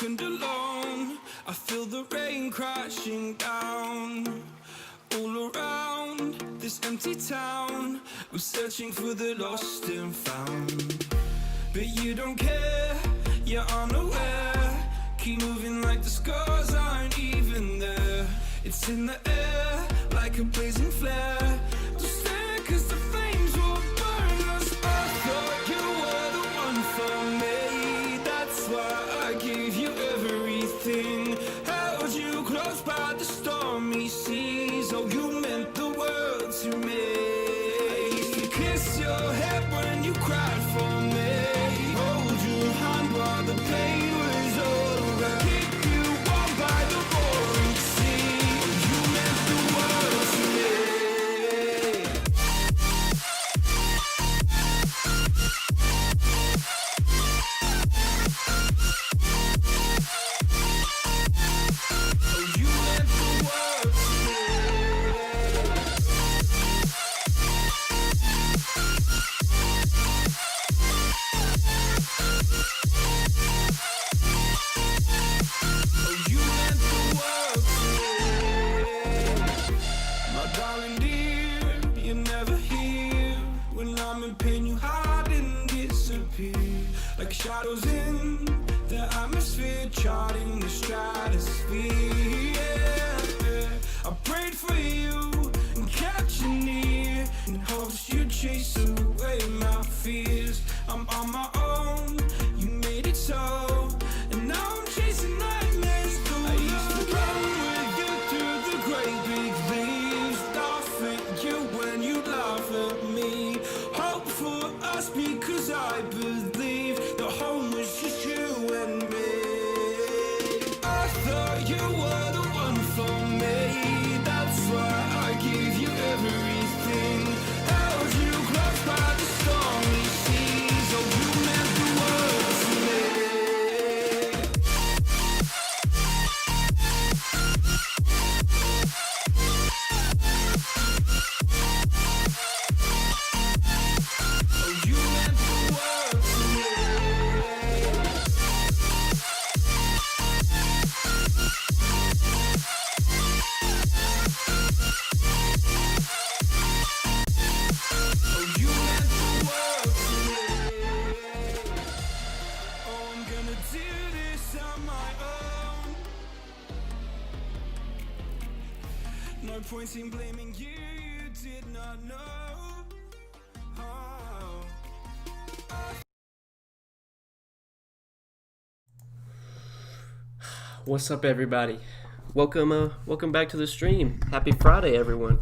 and alone. I feel the rain crashing down. All around this empty town, we're searching for the lost and found. But you don't care, you're unaware. Keep moving like the scars aren't even there. It's in the air, like a blazing flare. Don't stare, cause the flames will burn us. I thought you were the one for me. That's why I gave you everything. Held you close by the stormy seas. Oh, you meant the world to me. I used to kiss your head when you cried for me. Hold your hand while the pain was over. Keep you warm by the roaring sea. You meant the world to me. Oh, you meant the world to me. Oh, you meant the world to me. My darling dear, you're never here. When I'm in pain, you hide and disappear. Like shadows in the atmosphere, charting the stratosphere. Yeah. I prayed for you and kept you near, in hopes you'd chase away my fears. I'm on my own, you made it so, and now I'm chasing nightmares too. I used to run with you through the great big leaves, laugh at you when you laugh at me. Hope for us because I believe the home was just you and me. I thought you were the one for me. That's why I gave you everything. Held you close by the stormy seas. Oh, you meant the world to me. Oh, you meant the world to me. Oh, you meant the world to me. Oh, I'm gonna do this on my own. No point in blaming you, you did not know. Oh. What's up, everybody? Welcome back to the stream. Happy Friday, everyone.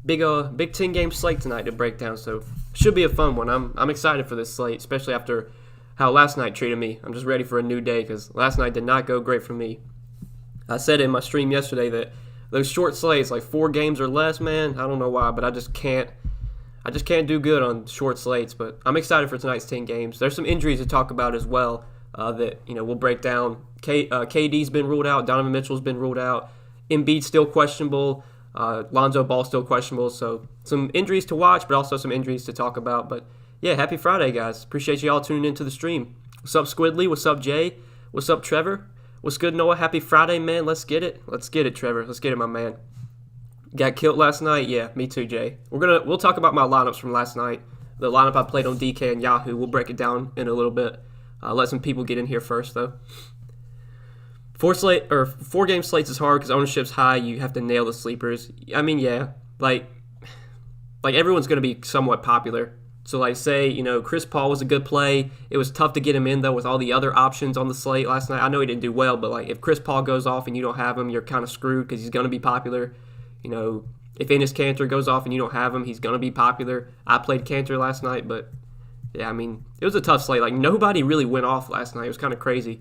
Big 10-game slate tonight to break down, so should be a fun one. I'm excited for this slate, especially after how last night treated me. I'm just ready for a new day because last night did not go great for me. I said in my stream yesterday that those short slates, like 4 games or less, man, I don't know why, but I just can't do good on short slates. But I'm excited for tonight's 10 games. There's some injuries to talk about as well that we'll break down. KD's been ruled out. Donovan Mitchell's been ruled out. Embiid's still questionable. Lonzo Ball's still questionable. So some injuries to watch, but also some injuries to talk about. But yeah, happy Friday, guys. Appreciate you all tuning into the stream. What's up, Squidly? What's up, Jay? What's up, Trevor? What's good, Noah? Happy Friday, man. Let's get it. Let's get it, Trevor. Let's get it, my man. Got killed last night? Yeah, me too, Jay. We'll talk about my lineups from last night. The lineup I played on DK and Yahoo. We'll break it down in a little bit. Let some people get in here first, though. 4-game slates is hard because ownership's high. You have to nail the sleepers. I mean, yeah, like everyone's going to be somewhat popular. So, like, say, Chris Paul was a good play. It was tough to get him in, though, with all the other options on the slate last night. I know he didn't do well, but, like, if Chris Paul goes off and you don't have him, you're kind of screwed because he's going to be popular. If Enes Kanter goes off and you don't have him, he's going to be popular. I played Kanter last night, but, yeah, I mean, it was a tough slate. Like, nobody really went off last night. It was kind of crazy.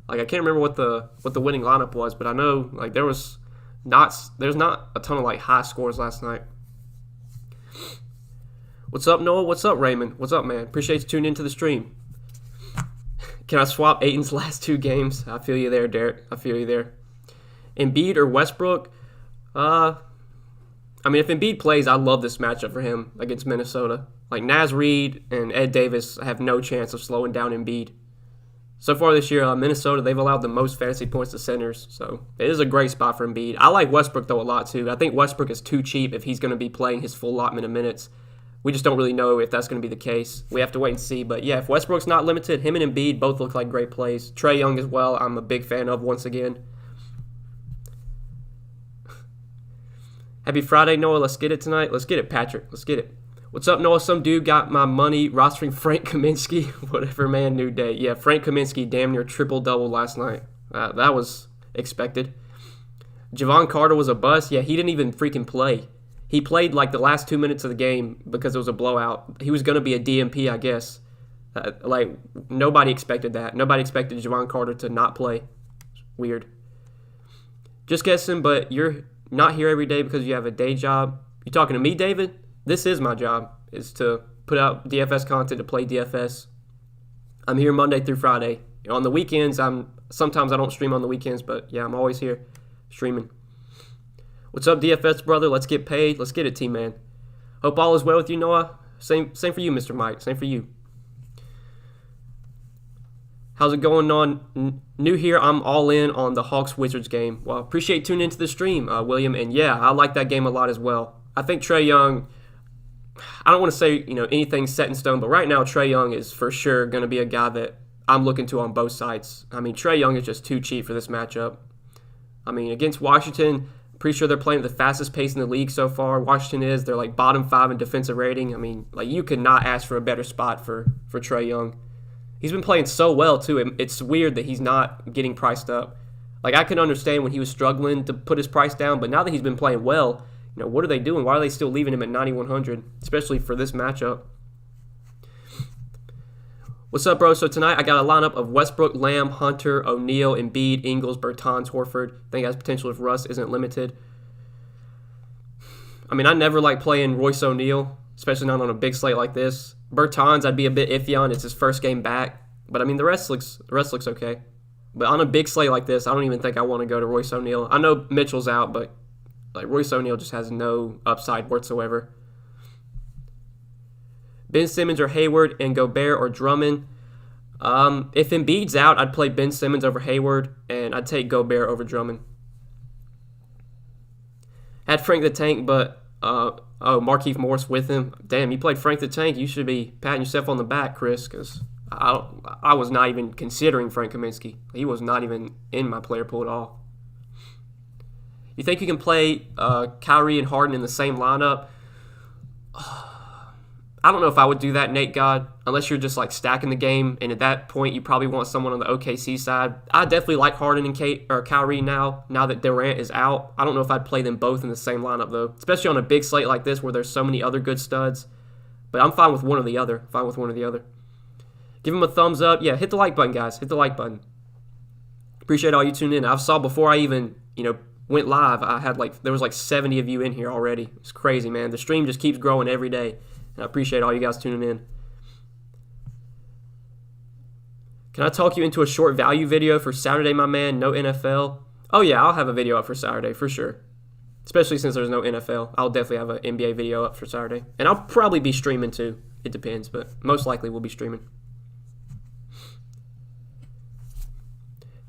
Like, I can't remember what the winning lineup was, but I know, like, there's not a ton of, like, high scores last night. What's up, Noah? What's up, Raymond? What's up, man? Appreciate you tuning into the stream. Can I swap Ayton's last 2 games? I feel you there, Derek. I feel you there. Embiid or Westbrook? I mean, if Embiid plays, I love this matchup for him against Minnesota. Like, Naz Reid and Ed Davis have no chance of slowing down Embiid. So far this year, Minnesota, they've allowed the most fantasy points to centers, so it is a great spot for Embiid. I like Westbrook, though, a lot, too. I think Westbrook is too cheap if he's going to be playing his full allotment of minutes. We just don't really know if that's going to be the case. We have to wait and see. But, yeah, if Westbrook's not limited, him and Embiid both look like great plays. Trae Young as well, I'm a big fan of once again. Happy Friday, Noah. Let's get it tonight. Let's get it, Patrick. Let's get it. What's up, Noah? Some dude got my money rostering Frank Kaminsky. Whatever, man. New day. Yeah, Frank Kaminsky damn near triple-double last night. That was expected. Javon Carter was a bust. Yeah, he didn't even freaking play. He played like the last 2 minutes of the game because it was a blowout. He was going to be a DMP, I guess. Nobody expected that. Nobody expected Javon Carter to not play. Weird. Just guessing, but you're not here every day because you have a day job. You talking to me, David? This is my job, is to put out DFS content, to play DFS. I'm here Monday through Friday. On the weekends, sometimes I don't stream on the weekends, but yeah, I'm always here streaming. What's up, DFS brother? Let's get paid. Let's get it, team man. Hope all is well with you, Noah. Same for you, Mr. Mike. Same for you. How's it going on? New here, I'm all in on the Hawks-Wizards game. Well, appreciate tuning into the stream, William. And yeah, I like that game a lot as well. I think Trae Young, I don't want to say anything set in stone, but right now Trae Young is for sure going to be a guy that I'm looking to on both sides. I mean, Trae Young is just too cheap for this matchup. I mean, against Washington, pretty sure they're playing at the fastest pace in the league so far. Washington is. They're like bottom 5 in defensive rating. I mean, like you could not ask for a better spot for Trae Young. He's been playing so well, too. It's weird that he's not getting priced up. Like, I can understand when he was struggling to put his price down, but now that he's been playing well, what are they doing? Why are they still leaving him at 9,100, especially for this matchup? What's up, bro? So tonight I got a lineup of Westbrook, Lamb, Hunter, O'Neal, Embiid, Ingles, Bertans, Horford. I think it has potential if Russ isn't limited. I mean, I never like playing Royce O'Neal, especially not on a big slate like this. Bertans, I'd be a bit iffy on. It's his first game back, but I mean the rest looks okay. But on a big slate like this, I don't even think I want to go to Royce O'Neal. I know Mitchell's out, but like Royce O'Neal just has no upside whatsoever. Ben Simmons or Hayward and Gobert or Drummond. If Embiid's out, I'd play Ben Simmons over Hayward, and I'd take Gobert over Drummond. Had Frank the Tank, but Markieff Morris with him. Damn, you played Frank the Tank. You should be patting yourself on the back, Chris, because I was not even considering Frank Kaminsky. He was not even in my player pool at all. You think you can play Kyrie and Harden in the same lineup? I don't know if I would do that, Nate God, unless you're just like stacking the game, and at that point you probably want someone on the OKC side. I definitely like Harden and Kyrie now that Durant is out. I don't know if I'd play them both in the same lineup though, especially on a big slate like this where there's so many other good studs. But I'm fine with one or the other. Give them a thumbs up. Yeah, hit the like button, guys. Hit the like button. Appreciate all you tuning in. I saw before I even went live, there was like 70 of you in here already. It's crazy, man. The stream just keeps growing every day. And I appreciate all you guys tuning in. Can I talk you into a short value video for Saturday, my man? No NFL? Oh, yeah, I'll have a video up for Saturday, for sure. Especially since there's no NFL. I'll definitely have an NBA video up for Saturday. And I'll probably be streaming, too. It depends, but most likely we'll be streaming.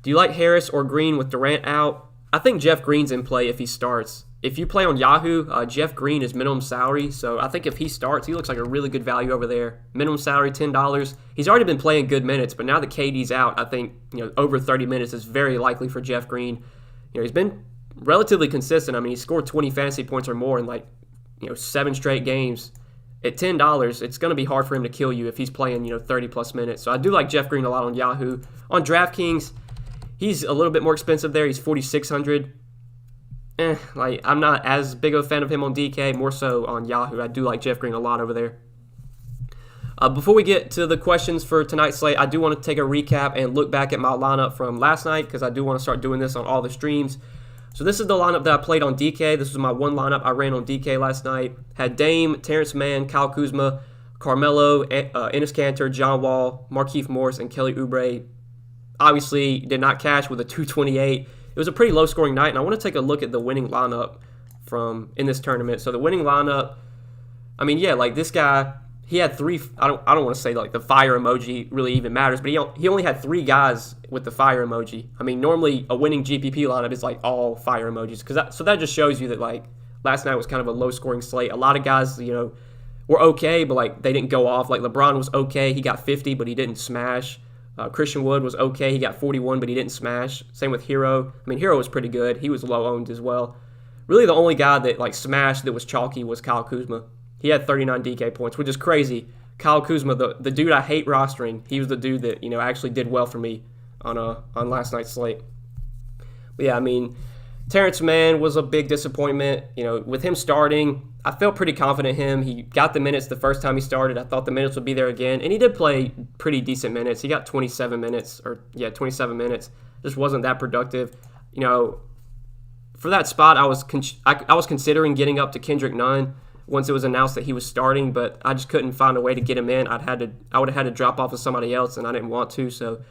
Do you like Harris or Green with Durant out? I think Jeff Green's in play if he starts. If you play on Yahoo, Jeff Green is minimum salary, so I think if he starts, he looks like a really good value over there. Minimum salary, $10. He's already been playing good minutes, but now that KD's out, I think over 30 minutes is very likely for Jeff Green. He's been relatively consistent. I mean, he scored 20 fantasy points or more in 7 straight games. At $10, it's going to be hard for him to kill you if he's playing 30-plus minutes. So I do like Jeff Green a lot on Yahoo. On Draftkings, he's a little bit more expensive there. He's $4,600. I'm not as big of a fan of him on DK, more so on Yahoo. I do like Jeff Green a lot over there. Before we get to the questions for tonight's slate, I do want to take a recap and look back at my lineup from last night because I do want to start doing this on all the streams. So this is the lineup that I played on DK. This was my one lineup I ran on DK last night. Had Dame, Terrence Mann, Kyle Kuzma, Carmelo, Enes Kanter, John Wall, Markieff Morris, and Kelly Oubre. Obviously, did not cash with a 228. It was a pretty low-scoring night, and I want to take a look at the winning lineup in this tournament. So the winning lineup, I mean, yeah, like this guy, he had three. I don't want to say like the fire emoji really even matters, but he only had 3 guys with the fire emoji. I mean, normally a winning GPP lineup is like all fire emojis, so that just shows you that like last night was kind of a low scoring slate. A lot of guys, were okay, but like they didn't go off. Like LeBron was okay, he got 50, but he didn't smash. Christian Wood was okay, he got 41, but he didn't smash. Same with Hero. I mean, Hero was pretty good. He was low owned as well. Really, the only guy that like smashed that was chalky was Kyle Kuzma. He had 39 DK points, which is crazy. Kyle Kuzma, the dude I hate rostering, he was the dude that actually did well for me on last night's slate. But yeah, I mean, Terrence Mann was a big disappointment. With him starting, I felt pretty confident in him. He got the minutes the first time he started. I thought the minutes would be there again, and he did play pretty decent minutes. He got 27 minutes. Just wasn't that productive. For that spot, I was considering getting up to Kendrick Nunn once it was announced that he was starting, but I just couldn't find a way to get him in. I would have had to drop off with somebody else, and I didn't want to, so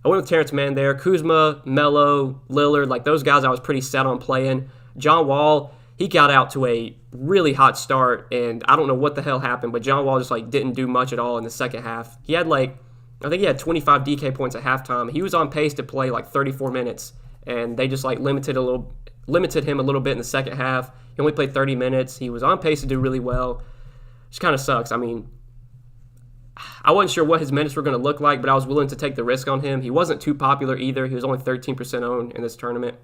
I went with Terrence Mann there. Kuzma, Melo, Lillard, like those guys I was pretty set on playing. John Wall, he got out to a really hot start, and I don't know what the hell happened, but John Wall just like didn't do much at all in the second half. He had I think he had 25 DK points at halftime. He was on pace to play like 34 minutes, and they just like limited him a little bit in the second half. He only played 30 minutes. He was on pace to do really well. Just kind of sucks. I mean, I wasn't sure what his minutes were going to look like, but I was willing to take the risk on him. He wasn't too popular either. He was only 13% owned in this tournament.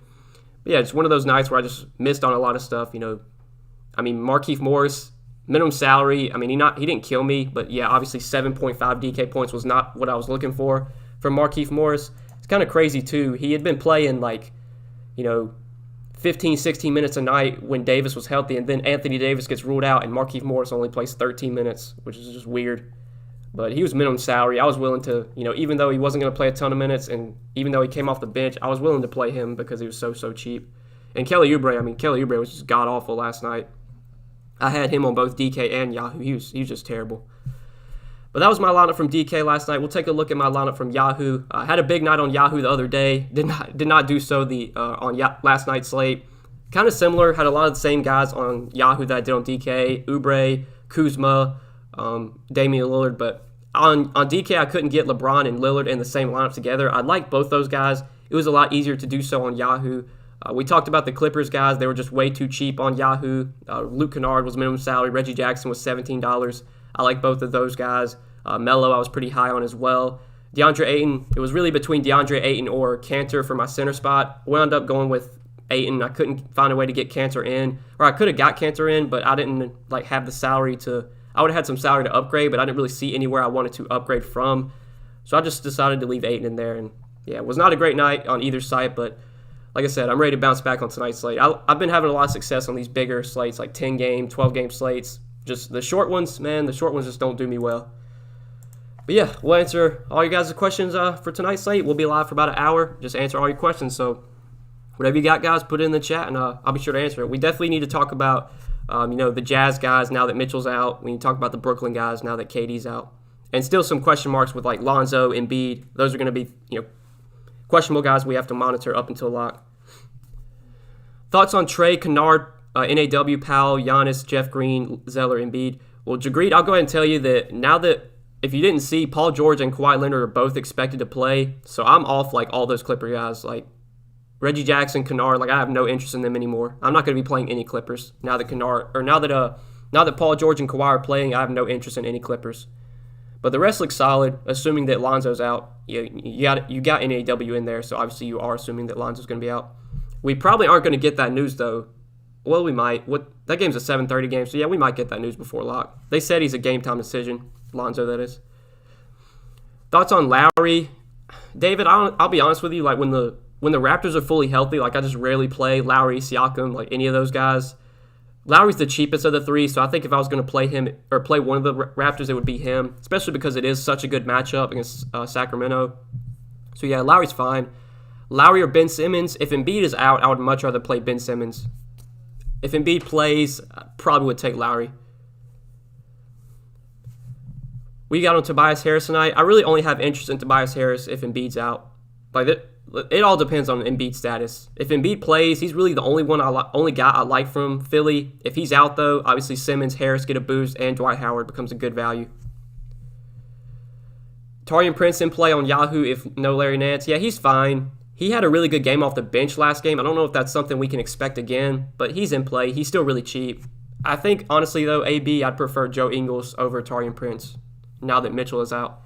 But yeah, just one of those nights where I just missed on a lot of stuff. I mean, Markieff Morris, minimum salary. I mean, he didn't kill me, but yeah, obviously 7.5 DK points was not what I was looking for from Markieff Morris. It's kind of crazy too. He had been playing 15, 16 minutes a night when Davis was healthy, and then Anthony Davis gets ruled out, and Markieff Morris only plays 13 minutes, which is just weird. But he was minimum salary. I was willing to, even though he wasn't going to play a ton of minutes, and even though he came off the bench, I was willing to play him because he was so cheap. And Kelly Oubre was just god-awful last night. I had him on both DK and Yahoo. He was just terrible. But that was my lineup from DK last night. We'll take a look at my lineup from Yahoo. I had a big night on Yahoo the other day. Did not do so on last night's slate. Kind of similar. Had a lot of the same guys on Yahoo that I did on DK. Oubre, Kuzma, Damian Lillard. But on DK, I couldn't get LeBron and Lillard in the same lineup together. I like both those guys. It was a lot easier to do so on Yahoo. We talked about the Clippers guys. They were just way too cheap on Yahoo. Luke Kennard was minimum salary. Reggie Jackson was $17. I like both of those guys. Melo I was pretty high on as well. DeAndre Ayton, it was really between DeAndre Ayton or Cantor for my center spot. Wound up going with Ayton. I couldn't find a way to get Cantor in. Or I could have got Cantor in, but I didn't have the salary to... I would have had some salary to upgrade, but I didn't really see anywhere I wanted to upgrade from. So I just decided to leave Ayton in there. And yeah, it was not a great night on either site, but like I said, I'm ready to bounce back on tonight's slate. I've been having a lot of success on these bigger slates, like 10-game, 12-game slates. Just the short ones, man, the short ones just don't do me well. But yeah, we'll answer all you guys' questions for tonight's slate. We'll be live for about an hour. Just answer all your questions. So whatever you got, guys, put it in the chat, and I'll be sure to answer it. We definitely need to talk about, the Jazz guys now that Mitchell's out. We need to talk about the Brooklyn guys now that KD's out. And still some question marks with, Lonzo, Embiid. Those are going to be, questionable guys we have to monitor up until lock. Thoughts on Trey, Kennard, NAW, Powell, Giannis, Jeff Green, Zeller, Embiid. Well, Jagreed, I'll go ahead and tell you that now that, if you didn't see, Paul George and Kawhi Leonard are both expected to play, so I'm off all those Clipper guys. Reggie Jackson, Kennard, I have no interest in them anymore. I'm not going to be playing any Clippers now that now that Paul George and Kawhi are playing. I have no interest in any Clippers. But the rest looks solid, assuming that Lonzo's out. You got NAW in there, so obviously you are assuming that Lonzo's going to be out. We probably aren't going to get that news though. Well, we might. That game's a 7:30 game, so yeah, we might get that news before lock. They said he's a game time decision. Lonzo, that is. Thoughts on Lowry, David? I'll be honest with you. When the Raptors are fully healthy, I just rarely play Lowry, Siakam, any of those guys. Lowry's the cheapest of the three, so I think if I was going to play him or play one of the Raptors, it would be him, especially because it is such a good matchup against Sacramento. So yeah, Lowry's fine. Lowry or Ben Simmons. If Embiid is out, I would much rather play Ben Simmons. If Embiid plays, I probably would take Lowry. We got on Tobias Harris tonight. I really only have interest in Tobias Harris if Embiid's out. it all depends on Embiid's status. If Embiid plays, he's really the only guy I like from Philly. If he's out, though, obviously Simmons, Harris get a boost, and Dwight Howard becomes a good value. Taurean Prince in play on Yahoo if no Larry Nance. Yeah, he's fine. He had a really good game off the bench last game. I don't know if that's something we can expect again, but he's in play. He's still really cheap. I think, honestly, though, AB, I'd prefer Joe Ingles over Taurean Prince now that Mitchell is out.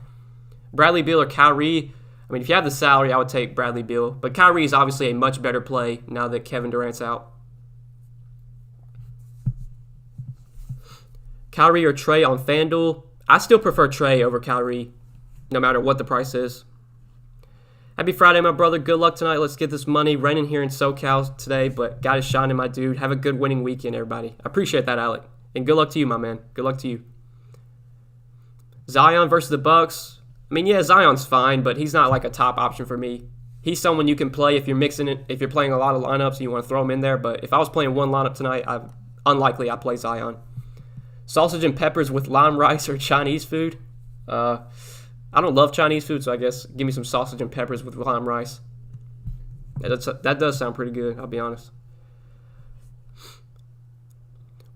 Bradley Beal or Kyrie. I mean, if you have the salary, I would take Bradley Beal. But Kyrie is obviously a much better play now that Kevin Durant's out. Kyrie or Trey on FanDuel. I still prefer Trey over Kyrie, no matter what the price is. Happy Friday, my brother. Good luck tonight. Let's get this money. Raining here in SoCal today, but God is shining, my dude. Have a good winning weekend, everybody. I appreciate that, Alec. And good luck to you, my man. Good luck to you. Zion versus the Bucks. I mean, yeah, Zion's fine, but he's not like a top option for me. He's someone you can play if you're mixing it, if you're playing a lot of lineups and you want to throw him in there. But if I was playing one lineup tonight, unlikely I'd play Zion. Sausage and peppers with lime rice or Chinese food. I don't love Chinese food, so I guess give me some sausage and peppers with lime rice. That does sound pretty good, I'll be honest.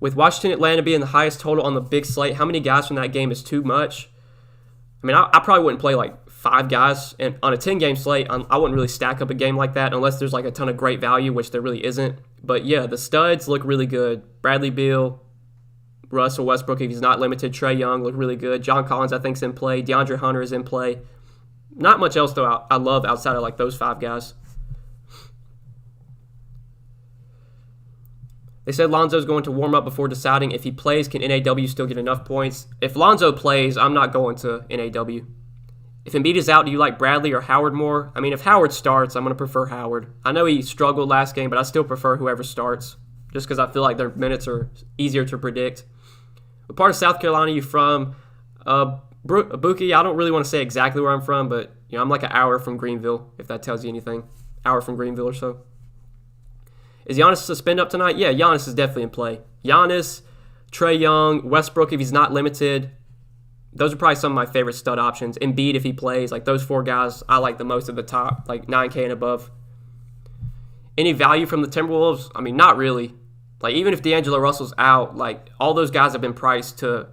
With Washington Atlanta being the highest total on the big slate, how many guys from that game is too much? I mean, I probably wouldn't play like 5 guys. And on a 10-game slate, I wouldn't really stack up a game like that unless there's like a ton of great value, which there really isn't. But yeah, the studs look really good. Bradley Beal, Russell Westbrook, if he's not limited. Trae Young look really good. John Collins, I think, is in play. DeAndre Hunter is in play. Not much else, though, I love outside of like those 5 guys. They said Lonzo's going to warm up before deciding if he plays. Can NAW still get enough points? If Lonzo plays, I'm not going to NAW. If Embiid is out, do you like Bradley or Howard more? I mean, if Howard starts, I'm going to prefer Howard. I know he struggled last game, but I still prefer whoever starts just because I feel like their minutes are easier to predict. What part of South Carolina are you from? Buki, I don't really want to say exactly where I'm from, but I'm like an hour from Greenville, if that tells you anything. Hour from Greenville or so. Is Giannis suspended up tonight? Yeah, Giannis is definitely in play. Giannis, Trae Young, Westbrook if he's not limited. Those are probably some of my favorite stud options. Embiid if he plays. Like those 4 guys I like the most at the top, like 9K and above. Any value from the Timberwolves? I mean, not really. Like even if D'Angelo Russell's out, like all those guys have been priced to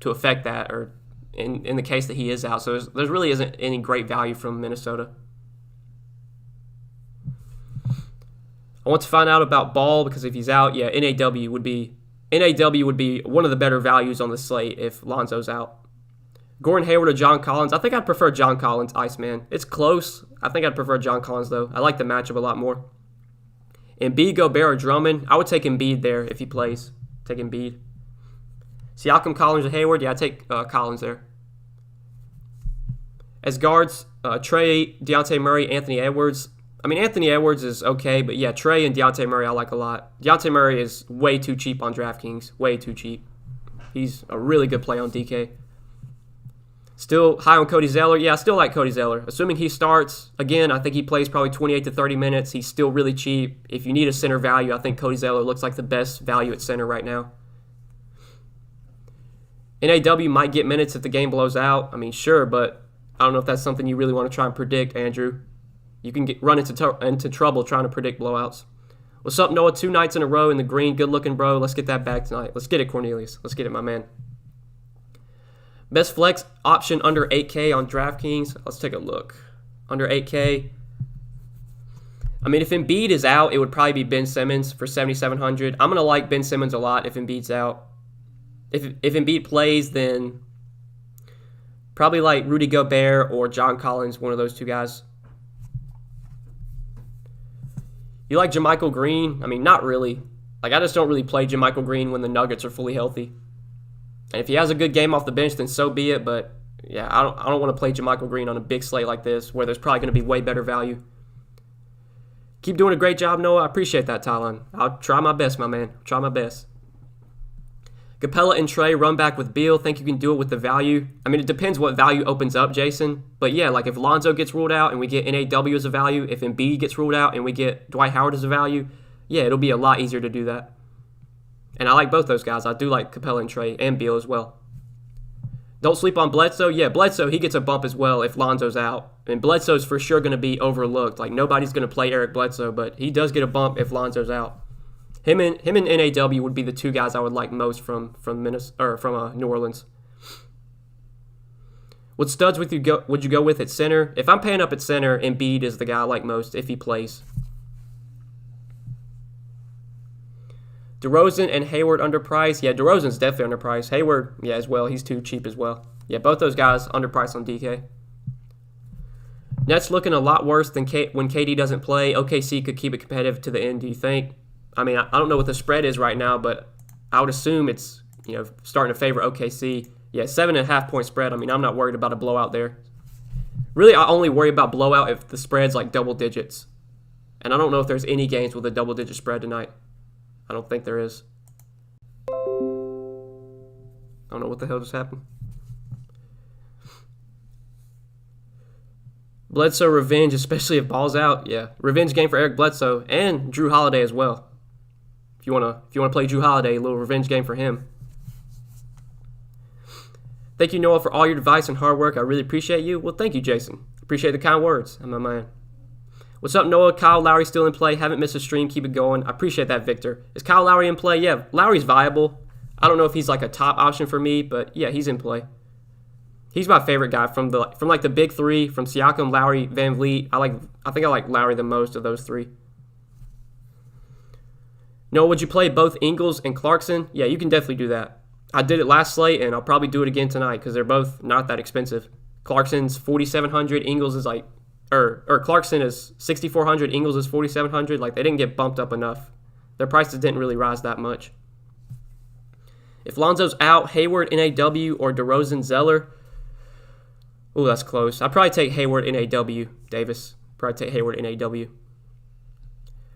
affect that, or in the case that he is out. So there really isn't any great value from Minnesota. I want to find out about Ball because if he's out, yeah, NAW would be one of the better values on the slate if Lonzo's out. Gordon Hayward or John Collins? I think I'd prefer John Collins, Iceman. It's close. I think I'd prefer John Collins, though. I like the matchup a lot more. Embiid, Gobert, or Drummond? I would take Embiid there if he plays. Take Embiid. Siakam, Collins, or Hayward? Yeah, I'd take Collins there. As guards, Trey, Dejounte Murray, Anthony Edwards. I mean, Anthony Edwards is okay, but yeah, Trey and Dejounte Murray I like a lot. Dejounte Murray is way too cheap on DraftKings. Way too cheap. He's a really good play on DK. Still high on Cody Zeller. Yeah, I still like Cody Zeller. Assuming he starts, again, I think he plays probably 28 to 30 minutes. He's still really cheap. If you need a center value, I think Cody Zeller looks like the best value at center right now. NAW might get minutes if the game blows out. I mean, sure, but I don't know if that's something you really want to try and predict, Andrew. You can run into trouble trying to predict blowouts. What's up, Noah? 2 nights in a row in the green. Good looking, bro. Let's get that back tonight. Let's get it, Cornelius. Let's get it, my man. Best flex option under 8K on DraftKings. Let's take a look. Under 8K. I mean, if Embiid is out, it would probably be Ben Simmons for 7,700. I'm going to like Ben Simmons a lot if Embiid's out. If Embiid plays, then probably like Rudy Gobert or John Collins, one of those 2 guys. You like JaMychal Green? I mean, not really. Like, I just don't really play JaMychal Green when the Nuggets are fully healthy. And if he has a good game off the bench, then so be it. But, yeah, I don't want to play JaMychal Green on a big slate like this where there's probably going to be way better value. Keep doing a great job, Noah. I appreciate that, Tylen. I'll try my best, my man. Try my best. Capella and Trey run back with Beal. Think you can do it with the value? I mean, it depends what value opens up, Jason. But yeah, like if Lonzo gets ruled out and we get NAW as a value, if Embiid gets ruled out and we get Dwight Howard as a value, yeah, it'll be a lot easier to do that. And I like both those guys. I do like Capella and Trey and Beal as well. Don't sleep on Bledsoe. Yeah, Bledsoe, he gets a bump as well if Lonzo's out. And Bledsoe's for sure going to be overlooked. Like, nobody's going to play Eric Bledsoe, but he does get a bump if Lonzo's out. Him and NAW would be the two guys I would like most from Minnesota or from New Orleans. What studs would you go with at center? If I'm paying up at center, Embiid is the guy I like most if he plays. DeRozan and Hayward underpriced. Yeah, DeRozan's definitely underpriced. Hayward, yeah, as well. He's too cheap as well. Yeah, both those guys underpriced on DK. Nets looking a lot worse than when KD doesn't play. OKC could keep it competitive to the end, do you think? I mean, I don't know what the spread is right now, but I would assume it's, starting to favor OKC. Yeah, 7.5 point spread. I mean, I'm not worried about a blowout there. Really, I only worry about blowout if the spread's like double digits. And I don't know if there's any games with a double-digit spread tonight. I don't think there is. I don't know what the hell just happened. Bledsoe revenge, especially if ball's out. Yeah, revenge game for Eric Bledsoe and Drew Holiday as well. If you wanna play Drew Holiday, a little revenge game for him. Thank you, Noah, for all your advice and hard work. I really appreciate you. Well, thank you, Jason. Appreciate the kind words. I'm my man. What's up, Noah? Kyle Lowry still in play. Haven't missed a stream. Keep it going. I appreciate that, Victor. Is Kyle Lowry in play? Yeah, Lowry's viable. I don't know if he's like a top option for me, but yeah, he's in play. He's my favorite guy from the big three, from Siakam, Lowry, Van Vliet. I think I like Lowry the most of those three. Noah, would you play both Ingles and Clarkson? Yeah, you can definitely do that. I did it last slate, and I'll probably do it again tonight because they're both not that expensive. Clarkson's $4,700. Ingles is like, or Clarkson is $6,400. Ingles is $4,700. Like, they didn't get bumped up enough. Their prices didn't really rise that much. If Lonzo's out, Hayward, NAW, or DeRozan, Zeller. Oh, that's close. I'd probably take Hayward, NAW, Davis. Probably take Hayward, NAW.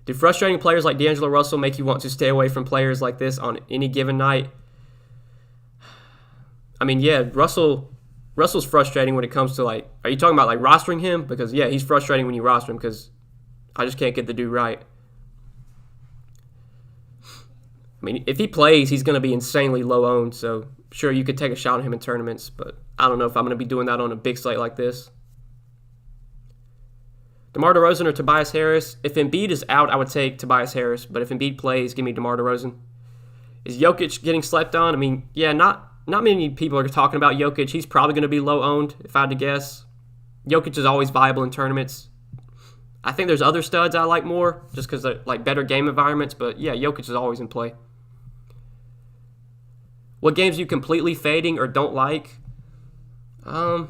Do frustrating players like D'Angelo Russell make you want to stay away from players like this on any given night? I mean, yeah, Russell's frustrating when it comes to, like, are you talking about, like, rostering him? Because, yeah, he's frustrating when you roster him because I just can't get the dude right. I mean, if he plays, he's going to be insanely low owned, so sure, you could take a shot on him in tournaments, but I don't know if I'm going to be doing that on a big slate like this. DeMar DeRozan or Tobias Harris? If Embiid is out, I would take Tobias Harris, but if Embiid plays, give me DeMar DeRozan. Is Jokic getting slept on? I mean, yeah, not many people are talking about Jokic. He's probably going to be low owned, if I had to guess. Jokic is always viable in tournaments. I think there's other studs I like more, just because they're like better game environments, but yeah, Jokic is always in play. What games are you completely fading or don't like? I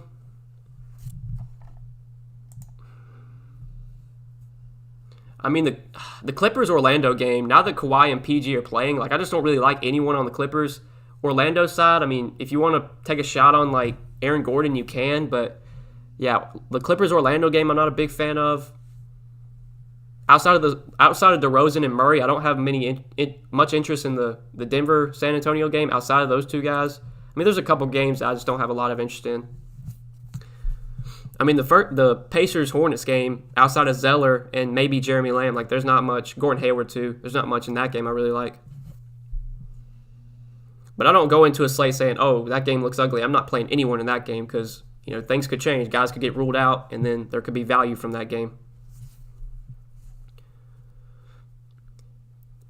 mean, the Clippers-Orlando game, now that Kawhi and PG are playing, like, I just don't really like anyone on the Clippers. Orlando side, I mean, if you want to take a shot on, like, Aaron Gordon, you can, but, yeah, the Clippers-Orlando game I'm not a big fan of. Outside of DeRozan and Murray, I don't have much interest in the Denver-San Antonio game outside of those two guys. I mean, there's a couple games I just don't have a lot of interest in. I mean, the Pacers-Hornets game, outside of Zeller and maybe Jeremy Lamb, like, there's not much. Gordon Hayward, too. There's not much in that game I really like. But I don't go into a slate saying, oh, that game looks ugly. I'm not playing anyone in that game because, things could change. Guys could get ruled out, and then there could be value from that game.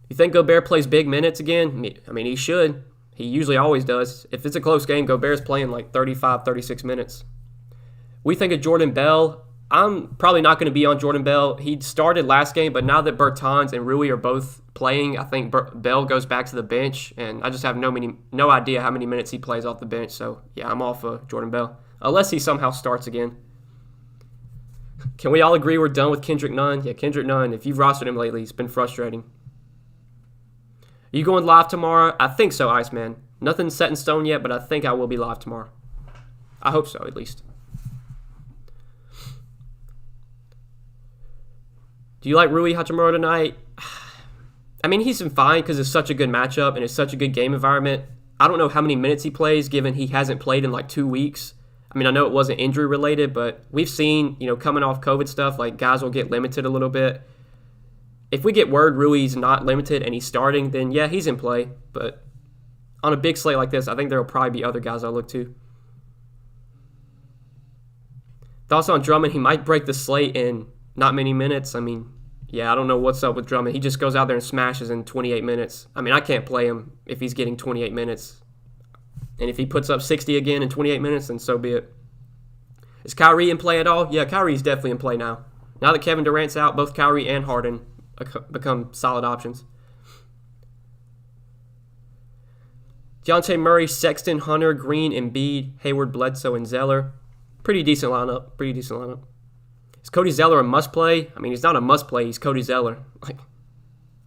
You think Gobert plays big minutes again? I mean, he should. He usually always does. If it's a close game, Gobert's playing like 35, 36 minutes. We think of Jordan Bell. I'm probably not going to be on Jordan Bell. He started last game, but now that Bertans and Rui are both playing, I think Bell goes back to the bench, and I just have no idea how many minutes he plays off the bench. So, yeah, I'm off of Jordan Bell, unless he somehow starts again. Can we all agree we're done with Kendrick Nunn? Yeah, Kendrick Nunn, if you've rostered him lately, it's been frustrating. Are you going live tomorrow? I think so, Iceman. Nothing's set in stone yet, but I think I will be live tomorrow. I hope so, at least. Do you like Rui Hachimura tonight? I mean, he's been fine because it's such a good matchup and it's such a good game environment. I don't know how many minutes he plays, given he hasn't played in like 2 weeks. I mean, I know it wasn't injury related, but we've seen, coming off COVID stuff, like guys will get limited a little bit. If we get word Rui's not limited and he's starting, then yeah, he's in play. But on a big slate like this, I think there will probably be other guys I'll look to. Thoughts on Drummond? He might break the slate in not many minutes. I mean, yeah, I don't know what's up with Drummond. He just goes out there and smashes in 28 minutes. I mean, I can't play him if he's getting 28 minutes. And if he puts up 60 again in 28 minutes, then so be it. Is Kyrie in play at all? Yeah, Kyrie's definitely in play now. Now that Kevin Durant's out, both Kyrie and Harden become solid options. Dejounte Murray, Sexton, Hunter, Green, Embiid, Hayward, Bledsoe, and Zeller. Pretty decent lineup. Is Cody Zeller a must-play? I mean, he's not a must-play. He's Cody Zeller.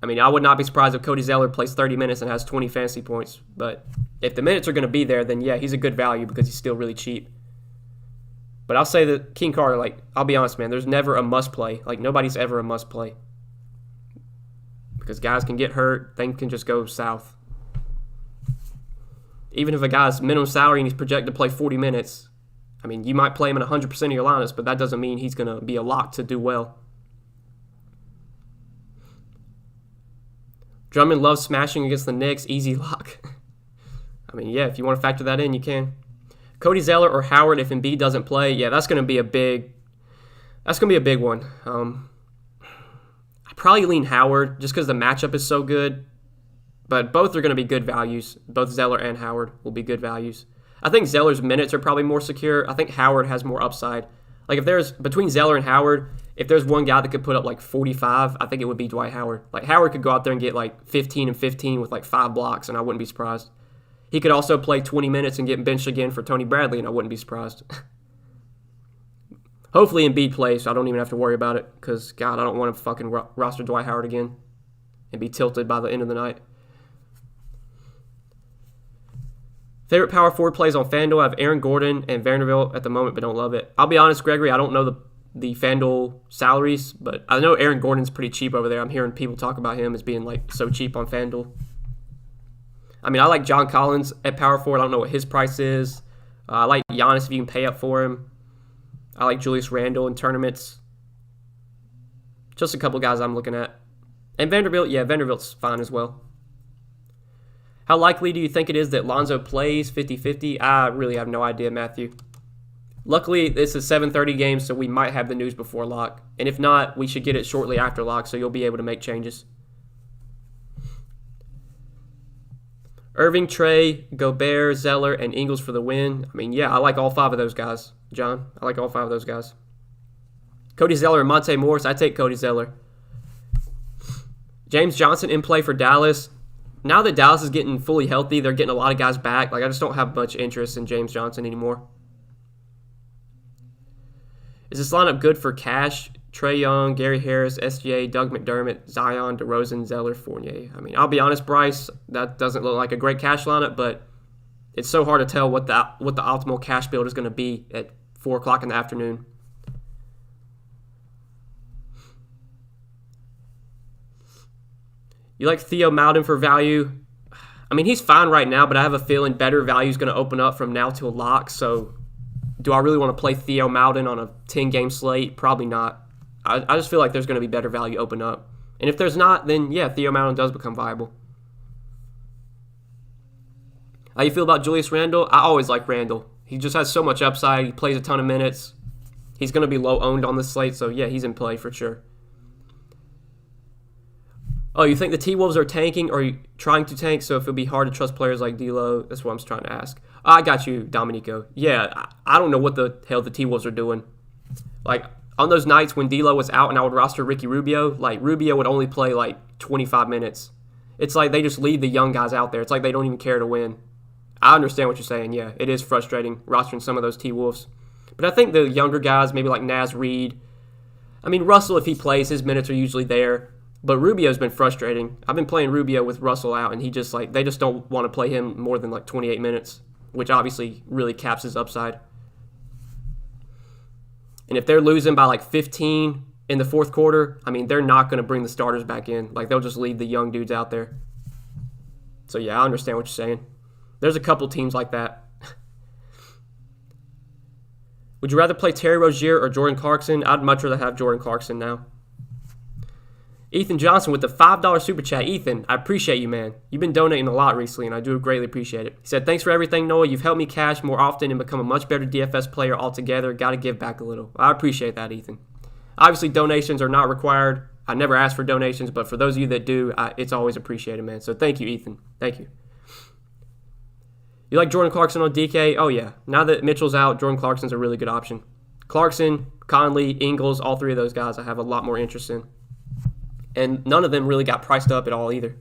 I would not be surprised if Cody Zeller plays 30 minutes and has 20 fantasy points. But if the minutes are going to be there, then yeah, he's a good value because he's still really cheap. But I'll say that King Carter, I'll be honest, man, there's never a must-play. Nobody's ever a must-play. Because guys can get hurt. Things can just go south. Even if a guy's minimum salary and he's projected to play 40 minutes, I mean, you might play him in 100% of your lineups, but that doesn't mean he's going to be a lock to do well. Drummond loves smashing against the Knicks. Easy lock. I mean, yeah, if you want to factor that in, you can. Cody Zeller or Howard if Embiid doesn't play. Yeah, that's going to be a big one. I probably lean Howard just because the matchup is so good. But both are going to be good values. Both Zeller and Howard will be good values. I think Zeller's minutes are probably more secure. I think Howard has more upside. If there's, between Zeller and Howard, if there's one guy that could put up 45, I think it would be Dwight Howard. Howard could go out there and get 15 and 15 with 5 blocks, and I wouldn't be surprised. He could also play 20 minutes and get benched again for Tony Bradley, and I wouldn't be surprised. Hopefully Embiid plays, so I don't even have to worry about it, because, God, I don't want to fucking roster Dwight Howard again and be tilted by the end of the night. Favorite power forward plays on FanDuel, I have Aaron Gordon and Vanderbilt at the moment, but don't love it. I'll be honest, Gregory, I don't know the FanDuel salaries, but I know Aaron Gordon's pretty cheap over there. I'm hearing people talk about him as being so cheap on FanDuel. I mean, I like John Collins at power forward. I don't know what his price is. I like Giannis if you can pay up for him. I like Julius Randle in tournaments. Just a couple guys I'm looking at. And Vanderbilt, yeah, Vanderbilt's fine as well. How likely do you think it is that Lonzo plays 50-50? I really have no idea, Matthew. Luckily, it's a 7:30 game, so we might have the news before lock. And if not, we should get it shortly after lock, so you'll be able to make changes. Irving, Trey, Gobert, Zeller, and Ingles for the win. I mean, yeah, I like all 5 of those guys, John. I like all 5 of those guys. Cody Zeller and Monte Morris. I take Cody Zeller. James Johnson in play for Dallas. Now that Dallas is getting fully healthy, they're getting a lot of guys back. I just don't have much interest in James Johnson anymore. Is this lineup good for cash? Trae Young, Gary Harris, SGA, Doug McDermott, Zion, DeRozan, Zeller, Fournier. I mean, I'll be honest, Bryce, that doesn't look like a great cash lineup, but it's so hard to tell what the optimal cash build is going to be at 4 o'clock in the afternoon. You like Theo Maledon for value? I mean, he's fine right now, but I have a feeling better value is going to open up from now till lock. So do I really want to play Theo Maledon on a 10-game slate? Probably not. I just feel like there's going to be better value open up. And if there's not, then yeah, Theo Maledon does become viable. How you feel about Julius Randle? I always like Randle. He just has so much upside. He plays a ton of minutes. He's going to be low owned on this slate, so yeah, he's in play for sure. Oh, you think the T-Wolves are tanking or trying to tank, so if it'll be hard to trust players like D'Lo? That's what I'm trying to ask. I got you, Dominico. Yeah, I don't know what the hell the T-Wolves are doing. On those nights when D'Lo was out and I would roster Ricky Rubio, Rubio would only play 25 minutes. It's like they just leave the young guys out there. It's like they don't even care to win. I understand what you're saying. Yeah, it is frustrating rostering some of those T-Wolves. But I think the younger guys, maybe like Naz Reid. I mean, Russell, if he plays, his minutes are usually there. But Rubio's been frustrating. I've been playing Rubio with Russell out, and he just they just don't want to play him more than 28 minutes, which obviously really caps his upside. And if they're losing by 15 in the fourth quarter, I mean, they're not going to bring the starters back in. They'll just leave the young dudes out there. So yeah, I understand what you're saying. There's a couple teams like that. Would you rather play Terry Rozier or Jordan Clarkson? I'd much rather have Jordan Clarkson now. Ethan Johnson with the $5 super chat. Ethan, I appreciate you, man. You've been donating a lot recently, and I do greatly appreciate it. He said, thanks for everything, Noah. You've helped me cash more often and become a much better DFS player altogether. Got to give back a little. I appreciate that, Ethan. Obviously, donations are not required. I never ask for donations, but for those of you that do, it's always appreciated, man. So thank you, Ethan. Thank you. You like Jordan Clarkson on DK? Oh, yeah. Now that Mitchell's out, Jordan Clarkson's a really good option. Clarkson, Conley, Ingles, all three of those guys I have a lot more interest in. And none of them really got priced up at all either.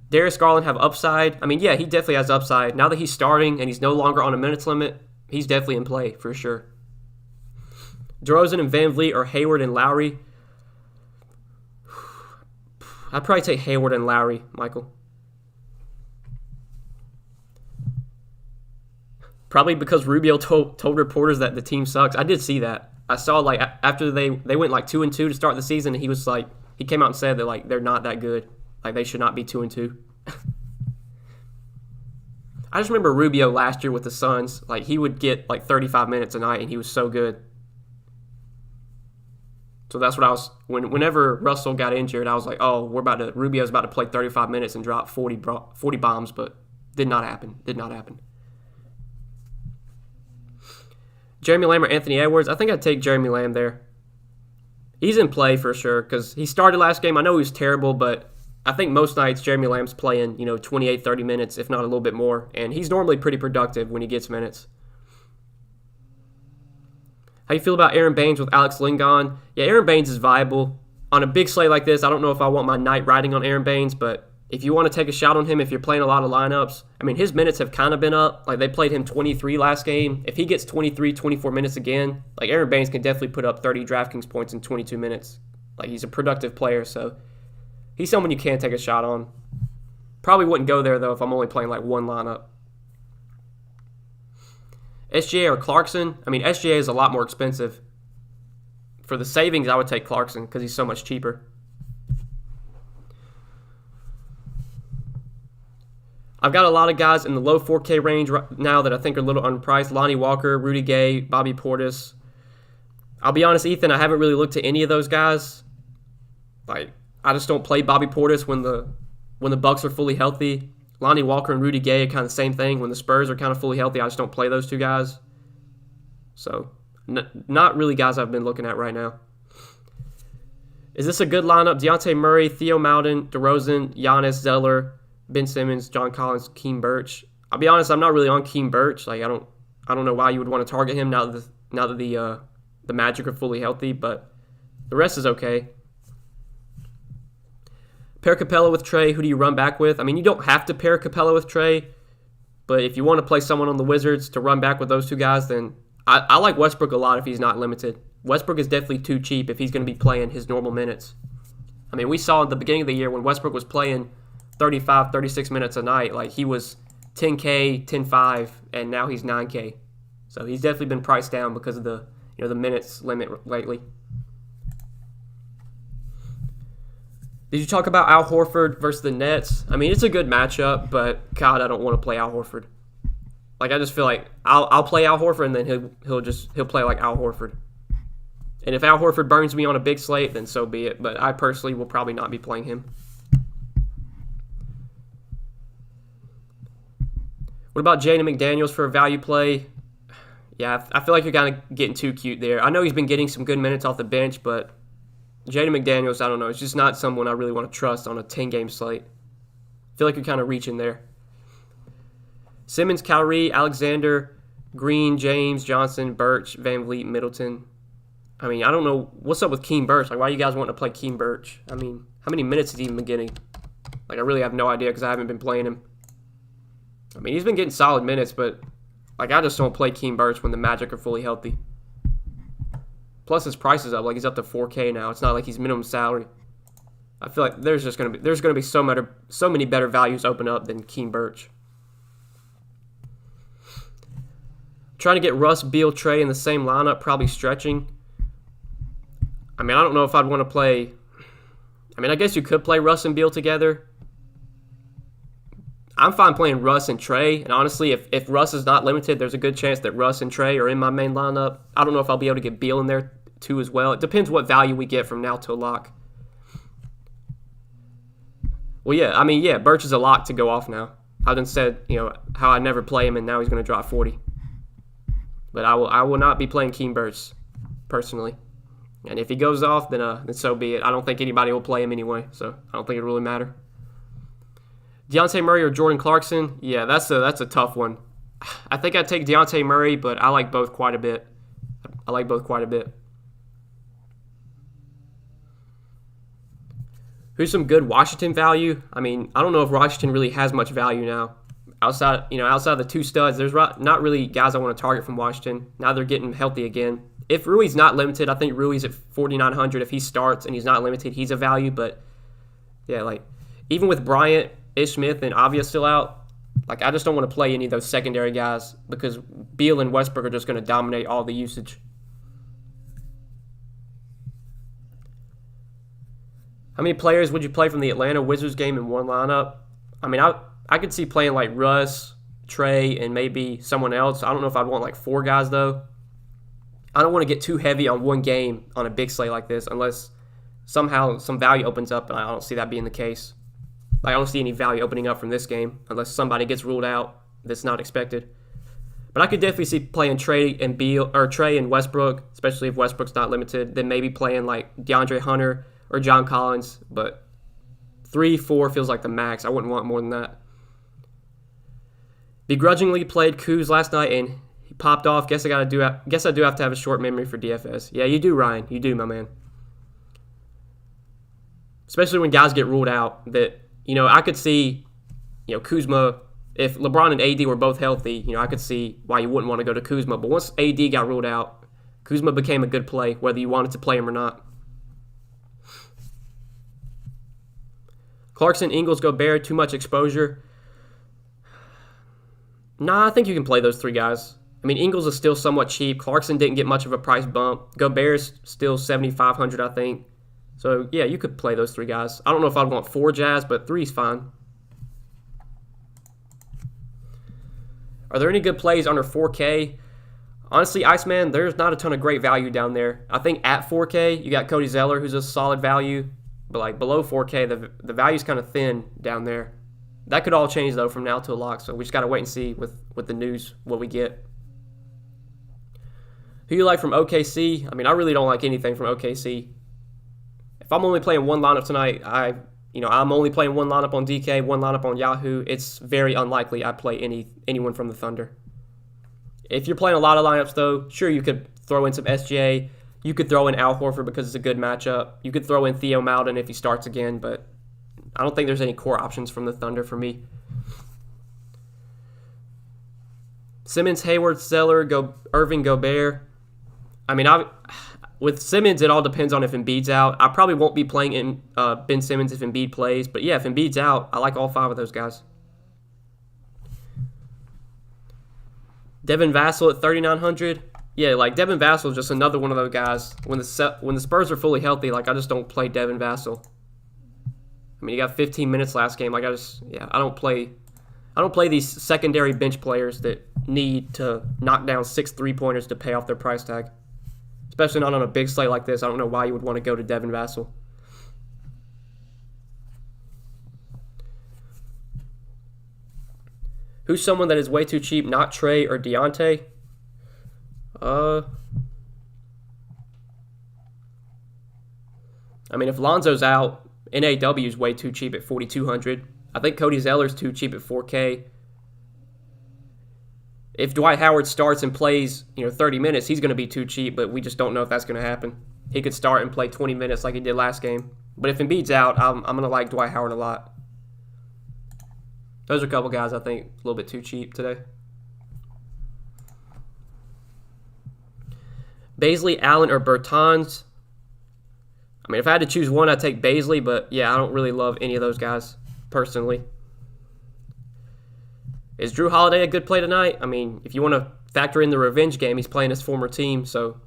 Darius Garland have upside. I mean, yeah, he definitely has upside. Now that he's starting and he's no longer on a minutes limit, he's definitely in play for sure. DeRozan and Van Vliet or Hayward and Lowry. I'd probably take Hayward and Lowry, Michael. Probably because Rubio told reporters that the team sucks. I did see that. I saw like after they went like 2-2 to start the season, and he came out and said that like they're not that good. Like they should not be 2-2. I just remember Rubio last year with the Suns. Like he would get like 35 minutes a night, and he was so good. So that's what I was whenever Russell got injured, I was like, oh, Rubio's about to play 35 minutes and drop 40 bombs, but did not happen. Did not happen. Jeremy Lamb or Anthony Edwards? I think I'd take Jeremy Lamb there. He's in play for sure because he started last game. I know he was terrible, but I think most nights Jeremy Lamb's playing, 28, 30 minutes, if not a little bit more. And he's normally pretty productive when he gets minutes. How you feel about Aaron Baines with Alex Lingon? Yeah, Aaron Baines is viable. On a big slate like this, I don't know if I want my night riding on Aaron Baines, but if you want to take a shot on him, if you're playing a lot of lineups, I mean, his minutes have kind of been up. Like, they played him 23 last game. If he gets 23, 24 minutes again, like, Aaron Baines can definitely put up 30 DraftKings points in 22 minutes. Like, he's a productive player, so he's someone you can take a shot on. Probably wouldn't go there, though, if I'm only playing, like, one lineup. SGA or Clarkson? I mean, SGA is a lot more expensive. For the savings, I would take Clarkson because he's so much cheaper. I've got a lot of guys in the low 4K range right now that I think are a little unpriced. Lonnie Walker, Rudy Gay, Bobby Portis. I'll be honest, Ethan, I haven't really looked at any of those guys. Like, I just don't play Bobby Portis when the Bucks are fully healthy. Lonnie Walker and Rudy Gay are kind of the same thing. When the Spurs are kind of fully healthy, I just don't play those two guys. So, not really guys I've been looking at right now. Is this a good lineup? Dejounte Murray, Theo Maledon, DeRozan, Giannis, Zeller, Ben Simmons, John Collins, Keem Birch. I'll be honest, I'm not really on Keem Birch. Like I don't know why you would want to target him now that the Magic are fully healthy, but the rest is okay. Pair Capella with Trey. Who do you run back with? I mean, you don't have to pair Capella with Trey, but if you want to play someone on the Wizards to run back with those two guys, then I like Westbrook a lot if he's not limited. Westbrook is definitely too cheap if he's going to be playing his normal minutes. I mean, we saw at the beginning of the year when Westbrook was playing 35, 36 minutes a night, like he was 10K, 10.5, and now he's 9K. So he's definitely been priced down because of the minutes limit lately. Did you talk about Al Horford versus the Nets? I mean, it's a good matchup, but God, I don't want to play Al Horford. Like I just feel like I'll play Al Horford and then he'll play like Al Horford. And if Al Horford burns me on a big slate, then so be it. But I personally will probably not be playing him. What about Jaden McDaniels for a value play? Yeah, I feel like you're kind of getting too cute there. I know he's been getting some good minutes off the bench, but Jaden McDaniels, I don't know. It's just not someone I really want to trust on a 10-game slate. I feel like you're kind of reaching there. Simmons, Kyrie, Alexander, Green, James, Johnson, Birch, Van Vliet, Middleton. I mean, I don't know. What's up with Keem Birch? Like, why are you guys wanting to play Keem Birch? I mean, how many minutes has he even been getting? Like, I really have no idea because I haven't been playing him. I mean, he's been getting solid minutes, but like I just don't play Keem Birch when the Magic are fully healthy. Plus his price is up. Like he's up to 4K now. It's not like he's minimum salary. I feel like there's gonna be so many better values open up than Keem Birch. Trying to get Russ, Beal, Trey in the same lineup, probably stretching. I mean, I don't know if I'd want to play. I mean, I guess you could play Russ and Beal together. I'm fine playing Russ and Trey, and honestly, if Russ is not limited, there's a good chance that Russ and Trey are in my main lineup. I don't know if I'll be able to get Beal in there too as well. It depends what value we get from now till lock. Well, yeah, I mean, yeah, Birch is a lock to go off now. I done said, how I never play him, and now he's going to drop 40. But I will not be playing Keen Birch, personally. And if he goes off, then so be it. I don't think anybody will play him anyway, so I don't think it'll really matter. Deontay Murray or Jordan Clarkson? Yeah, that's a tough one. I think I'd take Deontay Murray, but I like both quite a bit. Who's some good Washington value? I mean, I don't know if Washington really has much value now. Outside of the two studs, there's not really guys I want to target from Washington. Now they're getting healthy again. If Rui's not limited, I think Rui's at 4,900. If he starts and he's not limited, he's a value. But yeah, like even with Bryant, Ish Smith, and Avia still out, like I just don't want to play any of those secondary guys because Beal and Westbrook are just going to dominate all the usage. How many players would you play from the Atlanta Wizards game in one lineup? I mean, I could see playing like Russ, Trey, and maybe someone else. I don't know if I'd want like 4 guys, though. I don't want to get too heavy on one game on a big slate like this unless somehow some value opens up, and I don't see that being the case. Like, I don't see any value opening up from this game unless somebody gets ruled out that's not expected. But I could definitely see playing Trey and Westbrook, especially if Westbrook's not limited. Then maybe playing like DeAndre Hunter or John Collins, but 3-4 feels like the max. I wouldn't want more than that. Begrudgingly played Kuz last night and he popped off. Guess I do have to have a short memory for DFS. Yeah, you do, Ryan. You do, my man. Especially when guys get ruled out. That I could see, Kuzma. If LeBron and AD were both healthy, I could see why you wouldn't want to go to Kuzma. But once AD got ruled out, Kuzma became a good play, whether you wanted to play him or not. Clarkson, Ingles, Gobert, too much exposure. Nah, I think you can play those 3 guys. I mean, Ingles is still somewhat cheap. Clarkson didn't get much of a price bump. Gobert's still 7,500, I think. So, yeah, you could play those 3 guys. I don't know if I'd want 4 Jazz, but 3's fine. Are there any good plays under 4K? Honestly, Iceman, there's not a ton of great value down there. I think at 4K, you got Cody Zeller, who's a solid value. But like below 4K, the value's kind of thin down there. That could all change, though, from now to a lock. So we just got to wait and see with the news what we get. Who you like from OKC? I mean, I really don't like anything from OKC. If I'm only playing one lineup tonight, I'm only playing one lineup on DK, one lineup on Yahoo. It's very unlikely I play anyone from the Thunder. If you're playing a lot of lineups, though, sure, you could throw in some SGA. You could throw in Al Horford because it's a good matchup. You could throw in Theo Maledon if he starts again, but I don't think there's any core options from the Thunder for me. Simmons, Hayward, Zeller, Irving, Gobert. I mean, with Simmons, it all depends on if Embiid's out. I probably won't be playing Ben Simmons if Embiid plays, but yeah, if Embiid's out, I like all 5 of those guys. Devin Vassell at 3,900. Yeah, like Devin Vassell is just another one of those guys. When the Spurs are fully healthy, like I just don't play Devin Vassell. I mean, he got 15 minutes last game. Like I don't play these secondary bench players that need to knock down 6 3-pointers to pay off their price tag. Especially not on a big slate like this. I don't know why you would want to go to Devin Vassell. Who's someone that is way too cheap? Not Trey or Deontay? I mean, if Lonzo's out, NAW is way too cheap at 4,200. I think Cody Zeller's too cheap at 4K. If Dwight Howard starts and plays, 30 minutes, he's going to be too cheap, but we just don't know if that's going to happen. He could start and play 20 minutes like he did last game. But if Embiid's out, I'm going to like Dwight Howard a lot. Those are a couple guys I think a little bit too cheap today. Baisley, Allen, or Bertans. I mean, if I had to choose one, I'd take Baisley, but yeah, I don't really love any of those guys personally. Is Drew Holiday a good play tonight? I mean, if you want to factor in the revenge game, he's playing his former team, so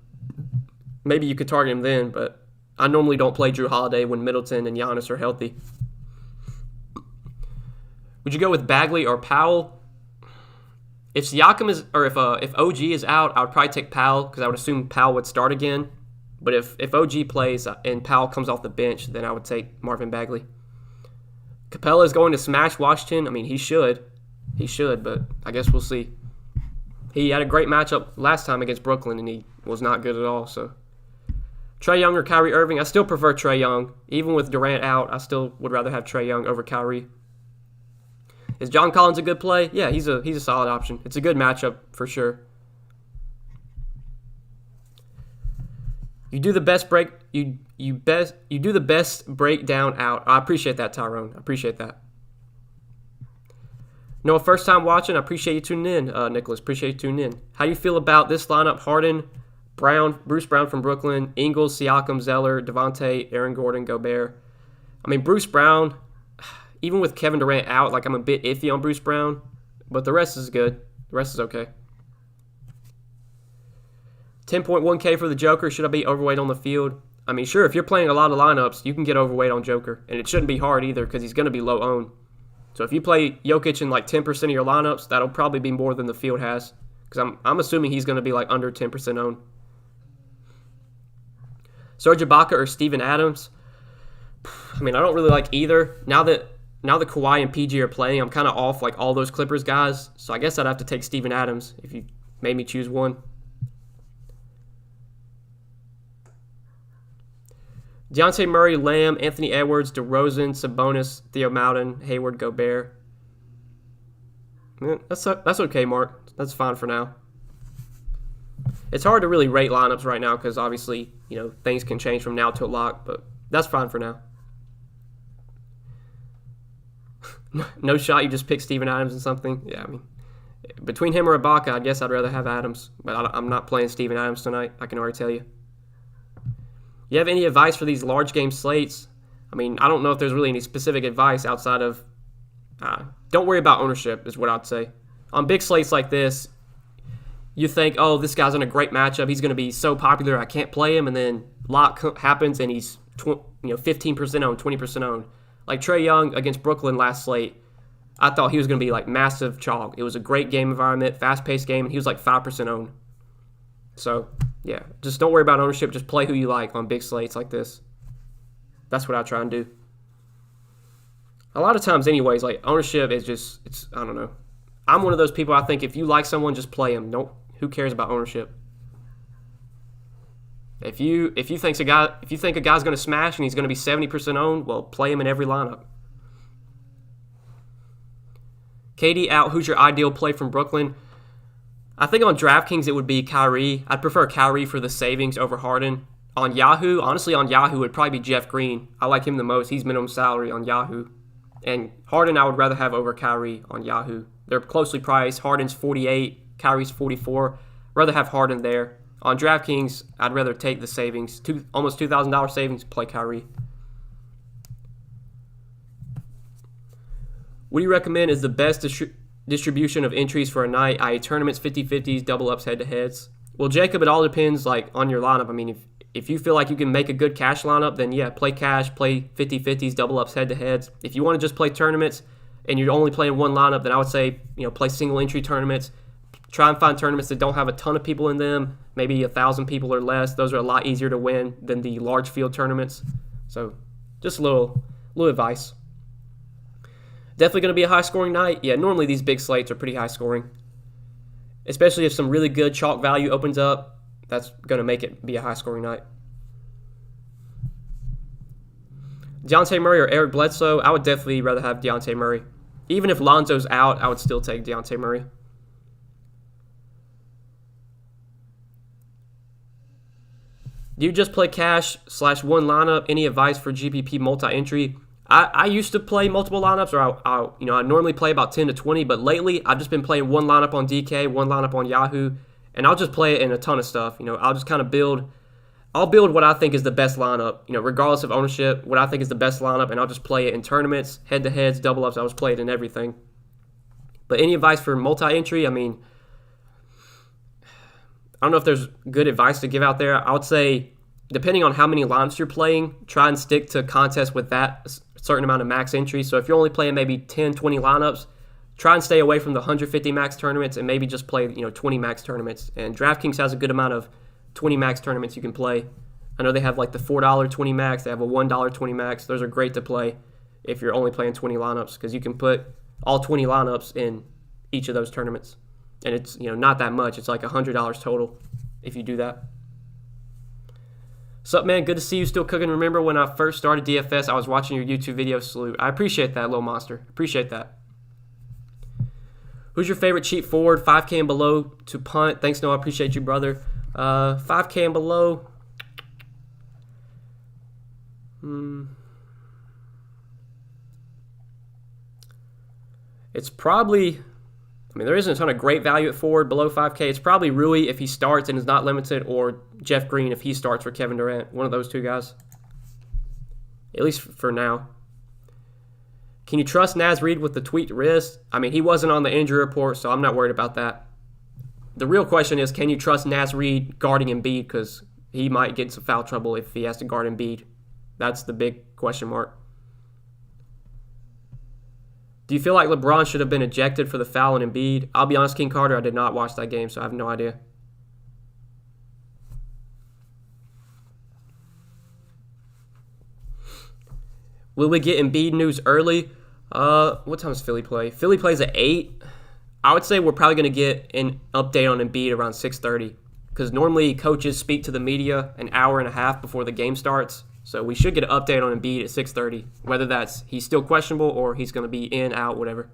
maybe you could target him then, but I normally don't play Drew Holiday when Middleton and Giannis are healthy. Would you go with Bagley or Powell? If Siakam is, or if OG is out, I would probably take Powell because I would assume Powell would start again. But if OG plays and Powell comes off the bench, then I would take Marvin Bagley. Capella is going to smash Washington. I mean, he should. He should, but I guess we'll see. He had a great matchup last time against Brooklyn, and he was not good at all. So, Trae Young or Kyrie Irving? I still prefer Trae Young. Even with Durant out, I still would rather have Trae Young over Kyrie. Is John Collins a good play? Yeah, he's a solid option. It's a good matchup for sure. You do the best breakdown out. I appreciate that, Tyrone. I appreciate that. No, first time watching. I appreciate you tuning in, Nicholas. Appreciate you tuning in. How do you feel about this lineup? Harden, Brown, Bruce Brown from Brooklyn, Ingles, Siakam, Zeller, Devontae, Aaron Gordon, Gobert. I mean, Bruce Brown, even with Kevin Durant out, like I'm a bit iffy on Bruce Brown, but the rest is good. The rest is okay. 10.1K for the Joker. Should I be overweight on the field? I mean, sure, if you're playing a lot of lineups, you can get overweight on Joker. And it shouldn't be hard either because he's going to be low owned. So if you play Jokic in like 10% of your lineups, that'll probably be more than the field has. Because I'm assuming he's going to be like under 10% owned. Serge Ibaka or Steven Adams? I mean, I don't really like either. Now that Kawhi and PG are playing, I'm kind of off like all those Clippers guys. So I guess I'd have to take Steven Adams if you made me choose one. Dejounte Murray, Lamb, Anthony Edwards, DeRozan, Sabonis, Theo Maledon, Hayward, Gobert. That's okay, Mark. That's fine for now. It's hard to really rate lineups right now because obviously, things can change from now till lock, but that's fine for now. No shot, you just pick Steven Adams and something? Yeah, I mean, between him or Ibaka, I guess I'd rather have Adams, but I'm not playing Steven Adams tonight, I can already tell you. You have any advice for these large game slates? I mean, I don't know if there's really any specific advice outside of don't worry about ownership is what I'd say. On big slates like this, you think, oh, this guy's in a great matchup. He's going to be so popular, I can't play him. And then lock happens and he's 15% owned, 20% owned. Like Trae Young against Brooklyn last slate, I thought he was going to be like massive chalk. It was a great game environment, fast-paced game, and he was like 5% owned. So, yeah, just don't worry about ownership. Just play who you like on big slates like this. That's what I try and do. A lot of times anyways, like ownership is just, I don't know. I'm one of those people, I think if you like someone, just play them. Who cares about ownership? If you think a guy's going to smash and he's going to be 70% owned, well, play him in every lineup. KD out, who's your ideal play from Brooklyn? I think on Draftkings it would be Kyrie. I'd prefer Kyrie for the savings over Harden. On Yahoo, honestly on Yahoo, it would probably be Jeff Green. I like him the most. He's minimum salary on Yahoo. And Harden I would rather have over Kyrie on Yahoo. They're closely priced. Harden's 48, Kyrie's 44. Rather have Harden there. On Draftkings, I'd rather take the savings. Almost $2,000 savings, play Kyrie. What do you recommend is the best distribution of entries for a night, i.e. tournaments, 50-50s, double-ups, head-to-heads? Well, Jacob, it all depends on your lineup. I mean, if you feel like you can make a good cash lineup, then yeah, play cash, play 50-50s, double-ups, head-to-heads. If you want to just play tournaments and you're only playing one lineup, then I would say, play single-entry tournaments. Try and find tournaments that don't have a ton of people in them, maybe 1,000 people or less. Those are a lot easier to win than the large field tournaments. So just a little advice. Definitely going to be a high-scoring night. Yeah, normally these big slates are pretty high-scoring. Especially if some really good chalk value opens up, that's going to make it be a high-scoring night. Dejounte Murray or Eric Bledsoe? I would definitely rather have Dejounte Murray. Even if Lonzo's out, I would still take Dejounte Murray. Do you just play cash / one lineup? Any advice for GPP multi-entry? I used to play multiple lineups, or I normally play about 10 to 20, but lately I've just been playing one lineup on DK, one lineup on Yahoo, and I'll just play it in a ton of stuff. I'll just kind of build what I think is the best lineup, regardless of ownership, what I think is the best lineup, and I'll just play it in tournaments, head-to-heads, double-ups. I'll just play it in everything. But any advice for multi-entry? I mean, I don't know if there's good advice to give out there. I would say, depending on how many lineups you're playing, try and stick to contests with that certain amount of max entry. So if you're only playing maybe 10, 20 lineups, try and stay away from the 150 max tournaments and maybe just play 20 max tournaments. And DraftKings has a good amount of 20 max tournaments you can play. I know they have like the $4 20 max. They have a $1 20 max. Those are great to play if you're only playing 20 lineups, because you can put all 20 lineups in each of those tournaments. And it's, not that much. It's like $100 total if you do that. Sup, man? Good to see you still cooking. Remember when I first started DFS, I was watching your YouTube video. Salute. I appreciate that, little monster. Appreciate that. Who's your favorite cheap forward, 5K and below to punt? Thanks, Noah. I appreciate you, brother. 5K and below. It's probably, there isn't a ton of great value at forward below 5K. It's probably Rui if he starts and is not limited, or Jeff Green if he starts for Kevin Durant. One of those two guys. At least for now. Can you trust Naz Reid with the tweaked wrist? He wasn't on the injury report, so I'm not worried about that. The real question is, can you trust Naz Reid guarding Embiid? Because he might get into foul trouble if he has to guard Embiid. That's the big question mark. Do you feel like LeBron should have been ejected for the foul on Embiid? I'll be honest, King Carter, I did not watch that game, so I have no idea. Will we get Embiid news early? What time does Philly play? Philly plays at 8. I would say we're probably going to get an update on Embiid around 6:30, because normally coaches speak to the media an hour and a half before the game starts. So we should get an update on Embiid at 6:30, whether that's he's still questionable or he's going to be in, out, whatever.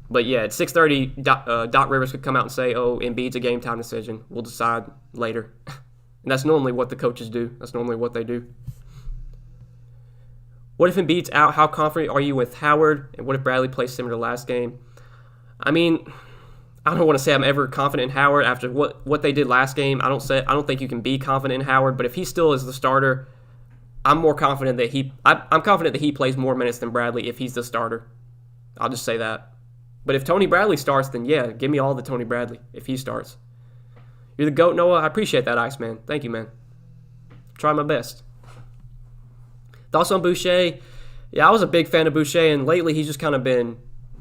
But yeah, at 6:30, Doc Rivers could come out and say, oh, Embiid's a game time decision. We'll decide later. And that's normally what the coaches do. That's normally what they do. What if Embiid's out? How confident are you with Howard? And what if Bradley plays similar to last game? I don't want to say I'm ever confident in Howard after what they did last game. I don't think you can be confident in Howard, but if he still is the starter, I'm confident that he plays more minutes than Bradley if he's the starter. I'll just say that. But if Tony Bradley starts, then yeah, give me all the Tony Bradley if he starts. You're the GOAT, Noah. I appreciate that, Iceman. Thank you, man. Try my best. Thoughts on Boucher? Yeah, I was a big fan of Boucher, and lately he's just kind of been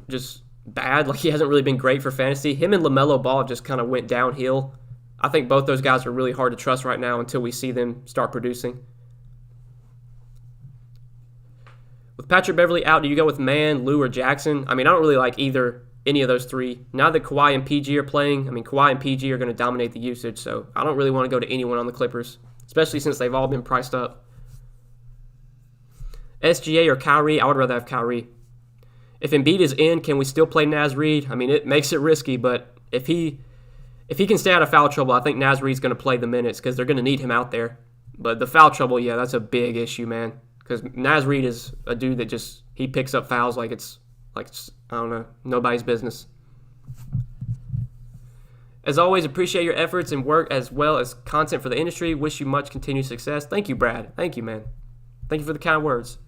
just bad. Like, he hasn't really been great for fantasy. Him and LaMelo Ball just kind of went downhill. I think both those guys are really hard to trust right now until we see them start producing. With Patrick Beverley out, do you go with Mann, Lou, or Jackson? I don't really like any of those three. Now that Kawhi and PG are playing, Kawhi and PG are going to dominate the usage, so I don't really want to go to anyone on the Clippers, especially since they've all been priced up. SGA or Kyrie? I would rather have Kyrie. If Embiid is in, can we still play Naz Reid? It makes it risky, but if he can stay out of foul trouble, I think Naz Reid's going to play the minutes because they're going to need him out there. But the foul trouble, yeah, that's a big issue, man. Because Naz Reid is a dude that he picks up fouls like it's I don't know, nobody's business. As always, appreciate your efforts and work as well as content for the industry. Wish you much continued success. Thank you, Brad. Thank you, man. Thank you for the kind words.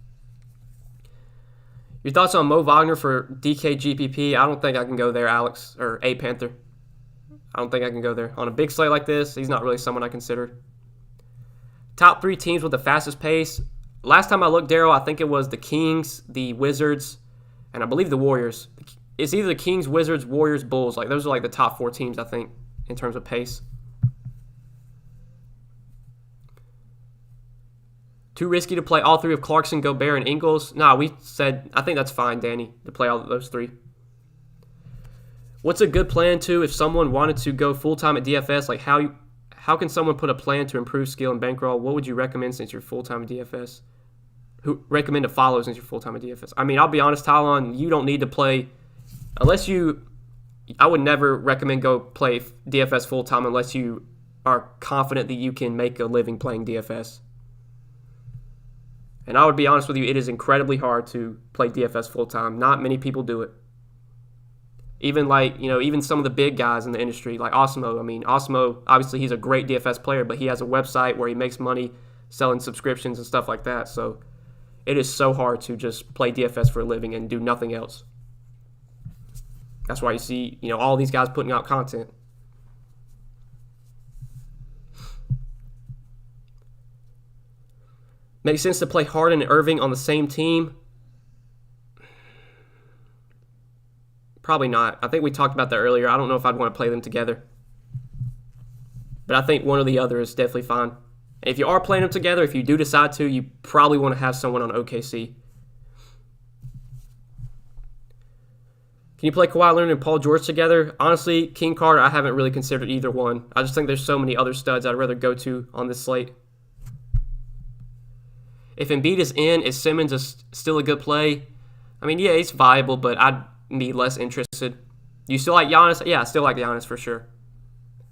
Your thoughts on Mo Wagner for DKGPP? I don't think I can go there, Alex, or A Panther. I don't think I can go there. On a big slate like this, he's not really someone I considered. Top 3 teams with the fastest pace. Last time I looked, Daryl, I think it was the Kings, the Wizards, and I believe the Warriors. It's either the Kings, Wizards, Warriors, Bulls. Those are the top 4 teams, I think, in terms of pace. Too risky to play all 3 of Clarkson, Gobert, and Ingles? Nah, we said, I think that's fine, Danny, to play all those 3. What's a good plan to if someone wanted to go full-time at DFS? How can someone put a plan to improve skill and bankroll? What would you recommend since you're full-time at DFS? Who recommend to follow since you're full-time at DFS? I'll be honest, Talon, you don't need to play unless you. I would never recommend go play DFS full-time unless you are confident that you can make a living playing DFS. And I would be honest with you, it is incredibly hard to play DFS full-time. Not many people do it. Even even some of the big guys in the industry, like Osmo. Osmo, obviously he's a great DFS player, but he has a website where he makes money selling subscriptions and stuff like that. So it is so hard to just play DFS for a living and do nothing else. That's why you see, all these guys putting out content. Makes sense to play Harden and Irving on the same team? Probably not. I think we talked about that earlier. I don't know if I'd want to play them together. But I think one or the other is definitely fine. And if you are playing them together, if you do decide to, you probably want to have someone on OKC. Can you play Kawhi Leonard and Paul George together? Honestly, King Carter, I haven't really considered either one. I just think there's so many other studs I'd rather go to on this slate. If Embiid is in, is Simmons still a good play? I mean, yeah, he's viable, but I'd be less interested. Do you still like Giannis? Yeah, I still like Giannis for sure.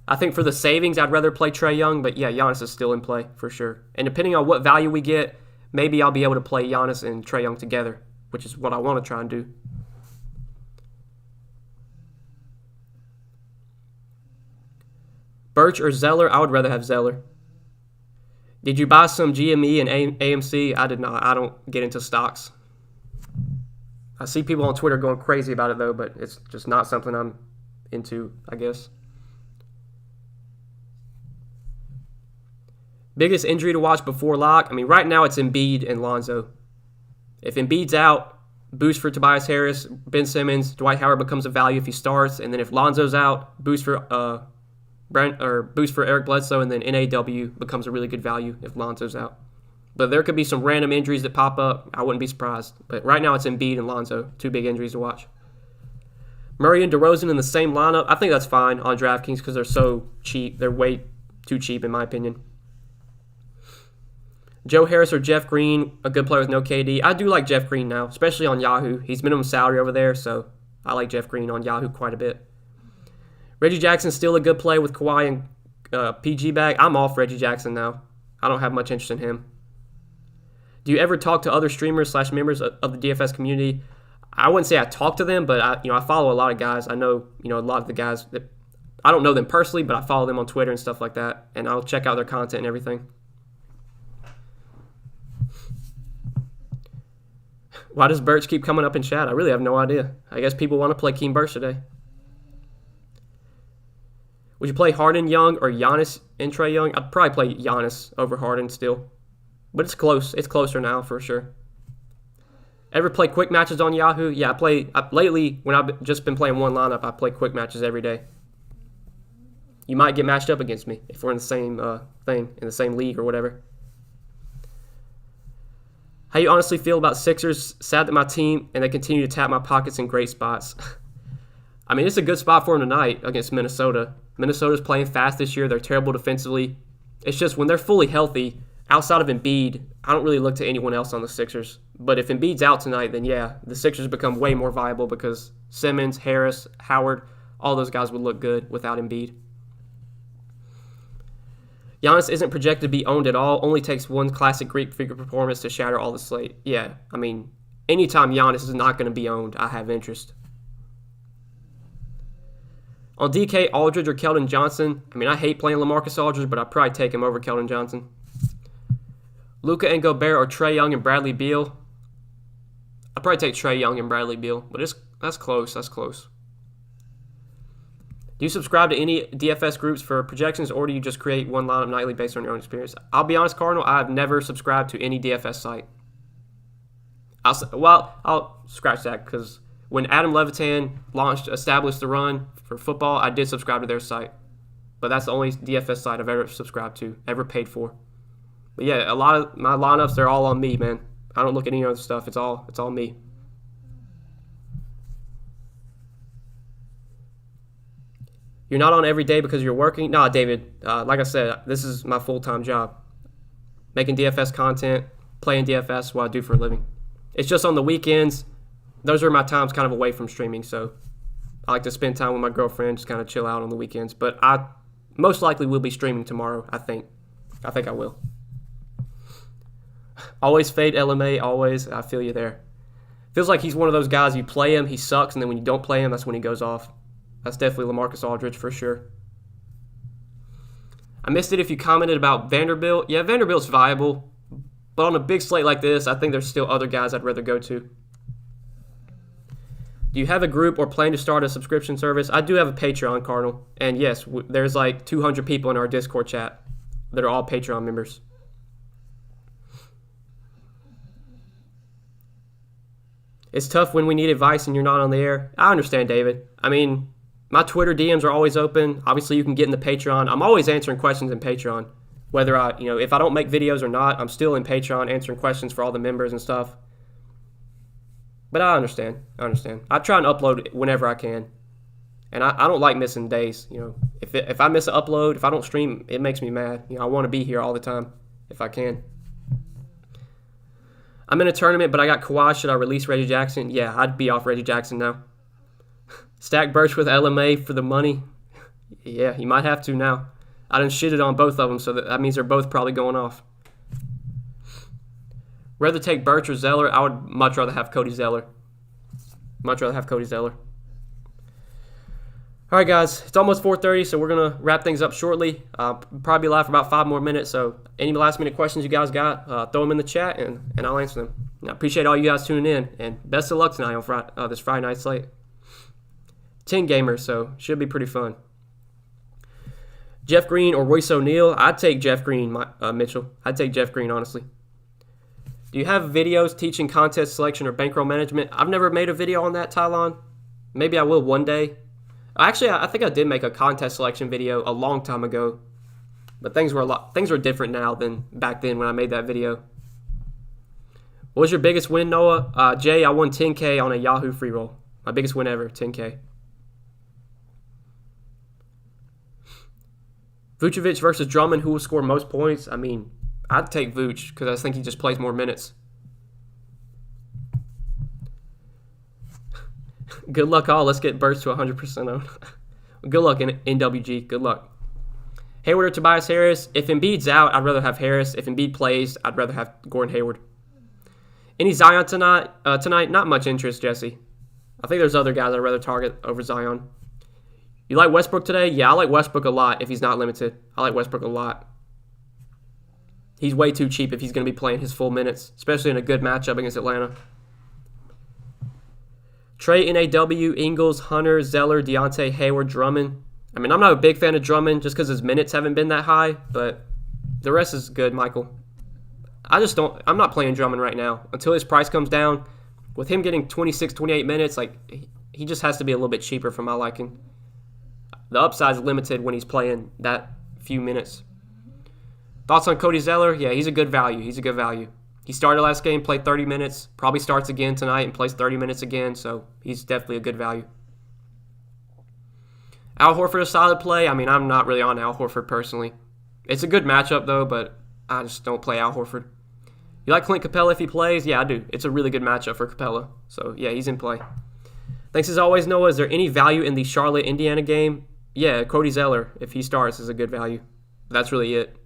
I think for the savings, I'd rather play Trae Young, but yeah, Giannis is still in play for sure. And depending on what value we get, maybe I'll be able to play Giannis and Trae Young together, which is what I want to try and do. Birch or Zeller? I would rather have Zeller. Did you buy some GME and AMC? I did not. I don't get into stocks. I see people on Twitter going crazy about it, though, but it's just not something I'm into, I guess. Biggest injury to watch before lock? I mean, right now it's Embiid and Lonzo. If Embiid's out, boost for Tobias Harris, Ben Simmons, Dwight Howard becomes a value if he starts, and then if Lonzo's out, boost for Eric Bledsoe, and then NAW becomes a really good value if Lonzo's out. But there could be some random injuries that pop up. I wouldn't be surprised. But right now it's Embiid and Lonzo, two big injuries to watch. Murray and DeRozan in the same lineup. I think that's fine on DraftKings because they're so cheap. They're way too cheap in my opinion. Joe Harris or Jeff Green, a good player with no KD. I do like Jeff Green now, especially on Yahoo. He's minimum salary over there, so I like Jeff Green on Yahoo quite a bit. Reggie Jackson's still a good play with Kawhi and PG back. I'm off Reggie Jackson now. I don't have much interest in him. Do you ever talk to other streamers / members of the DFS community? I wouldn't say I talk to them, but I follow a lot of guys. I know a lot of the guys that I don't know them personally, but I follow them on Twitter and stuff like that, and I'll check out their content and everything. Why does Birch keep coming up in chat? I really have no idea. I guess people want to play Keem Birch today. Would you play Harden Young or Giannis and Trae Young? I'd probably play Giannis over Harden still. But it's close. It's closer now for sure. Ever play quick matches on Yahoo? Yeah, lately, when I've just been playing one lineup, I play quick matches every day. You might get matched up against me if we're in the same in the same league or whatever. How you honestly feel about Sixers? Sad that my team and they continue to tap my pockets in great spots. I mean, it's a good spot for them tonight against Minnesota. Minnesota's playing fast this year. They're terrible defensively. It's just when they're fully healthy, outside of Embiid, I don't really look to anyone else on the Sixers. But if Embiid's out tonight, then yeah, the Sixers become way more viable because Simmons, Harris, Howard, all those guys would look good without Embiid. Giannis isn't projected to be owned at all. Only takes one classic Greek figure performance to shatter all the slate. Yeah, I mean, anytime Giannis is not going to be owned, I have interest. On DK, Aldridge or Keldon Johnson. I mean, I hate playing LaMarcus Aldridge, but I'd probably take him over Keldon Johnson. Luka and Gobert or Trae Young and Bradley Beal. I'd probably take Trae Young and Bradley Beal, but that's close. That's close. Do you subscribe to any DFS groups for projections, or do you just create one lineup nightly based on your own experience? I'll be honest, Cardinal, I've never subscribed to any DFS site. I'll scratch that because when Adam Levitan established the run for football, I did subscribe to their site. But that's the only DFS site I've ever subscribed to, ever paid for. But yeah, a lot of my lineups, they're all on me, man. I don't look at any other stuff. It's all me. You're not on every day because you're working? Nah, David. Like I said, this is my full-time job. Making DFS content, playing DFS, what I do for a living. It's just on the weekends. Those are my times kind of away from streaming, so I like to spend time with my girlfriend, just kind of chill out on the weekends. But I most likely will be streaming tomorrow, I think. I think I will. Always fade LMA, always. I feel you there. Feels like he's one of those guys, you play him, he sucks, and then when you don't play him, that's when he goes off. That's definitely LaMarcus Aldridge for sure. I missed it if you commented about Vanderbilt. Yeah, Vanderbilt's viable, but on a big slate like this, I think there's still other guys I'd rather go to. Do you have a group or plan to start a subscription service? I do have a Patreon, Cardinal, and yes, there's like 200 people in our Discord chat that are all Patreon members. It's tough when we need advice and you're not on the air. I understand, David. I mean, my Twitter DMs are always open. Obviously, you can get in the Patreon. I'm always answering questions in Patreon. Whether if I don't make videos or not, I'm still in Patreon answering questions for all the members and stuff. But I understand. I try and upload whenever I can. And I don't like missing days. If I miss an upload, if I don't stream, it makes me mad. I want to be here all the time if I can. I'm in a tournament, but I got Kawhi. Should I release Reggie Jackson? Yeah, I'd be off Reggie Jackson now. Stack Birch with LMA for the money. Yeah, you might have to now. I done shitted on both of them, so that means they're both probably going off. Rather take Birch or Zeller? I would much rather have Cody Zeller. All right, guys, it's almost 4:30, so we're going to wrap things up shortly. Probably be live for about 5 more minutes, so any last-minute questions you guys got, throw them in the chat, and I'll answer them. I appreciate all you guys tuning in, and best of luck tonight on this Friday night slate. 10 gamers, so should be pretty fun. Jeff Green or Royce O'Neal? I'd take Jeff Green, Mitchell. I'd take Jeff Green, honestly. Do you have videos teaching contest selection or bankroll management? I've never made a video on that, Tylon. Maybe I will one day. Actually, I think I did make a contest selection video a long time ago, but things are different now than back then when I made that video. What was your biggest win, Noah? Jay, I won 10K on a Yahoo free roll. My biggest win ever, 10K. Vucevic versus Drummond, who will score most points? I mean, I'd take Vooch because I think he just plays more minutes. Good luck, all. Let's get Burst to 100% owned. Good luck, NWG. Good luck. Hayward or Tobias Harris? If Embiid's out, I'd rather have Harris. If Embiid plays, I'd rather have Gordon Hayward. Any Zion tonight? Not much interest, Jesse. I think there's other guys I'd rather target over Zion. You like Westbrook today? Yeah, I like Westbrook a lot if he's not limited. I like Westbrook a lot. He's way too cheap if he's going to be playing his full minutes, especially in a good matchup against Atlanta. Trey, NAW, Ingles, Hunter, Zeller, Deontay, Hayward, Drummond. I mean, I'm not a big fan of Drummond just because his minutes haven't been that high, but the rest is good, Michael. I'm not playing Drummond right now until his price comes down. With him getting 26, 28 minutes, he just has to be a little bit cheaper for my liking. The upside's limited when he's playing that few minutes. Thoughts on Cody Zeller? Yeah, he's a good value. He started last game, played 30 minutes, probably starts again tonight and plays 30 minutes again, so he's definitely a good value. Al Horford, a solid play. I mean, I'm not really on Al Horford personally. It's a good matchup, though, but I just don't play Al Horford. You like Clint Capella if he plays? Yeah, I do. It's a really good matchup for Capella. So, yeah, he's in play. Thanks as always, Noah. Is there any value in the Charlotte-Indiana game? Yeah, Cody Zeller, if he starts, is a good value. That's really it.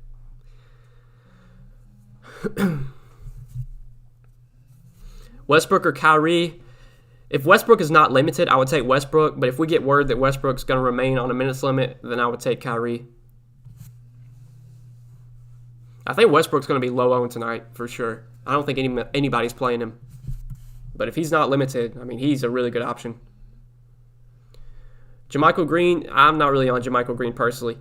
Westbrook or Kyrie? If Westbrook is not limited, I would take Westbrook. But if we get word that Westbrook's going to remain on a minutes limit, then I would take Kyrie. I think Westbrook's going to be low owned tonight for sure. I don't think anybody's playing him. But if he's not limited, I mean, he's a really good option. JaMychal Green, I'm not really on JaMychal Green personally.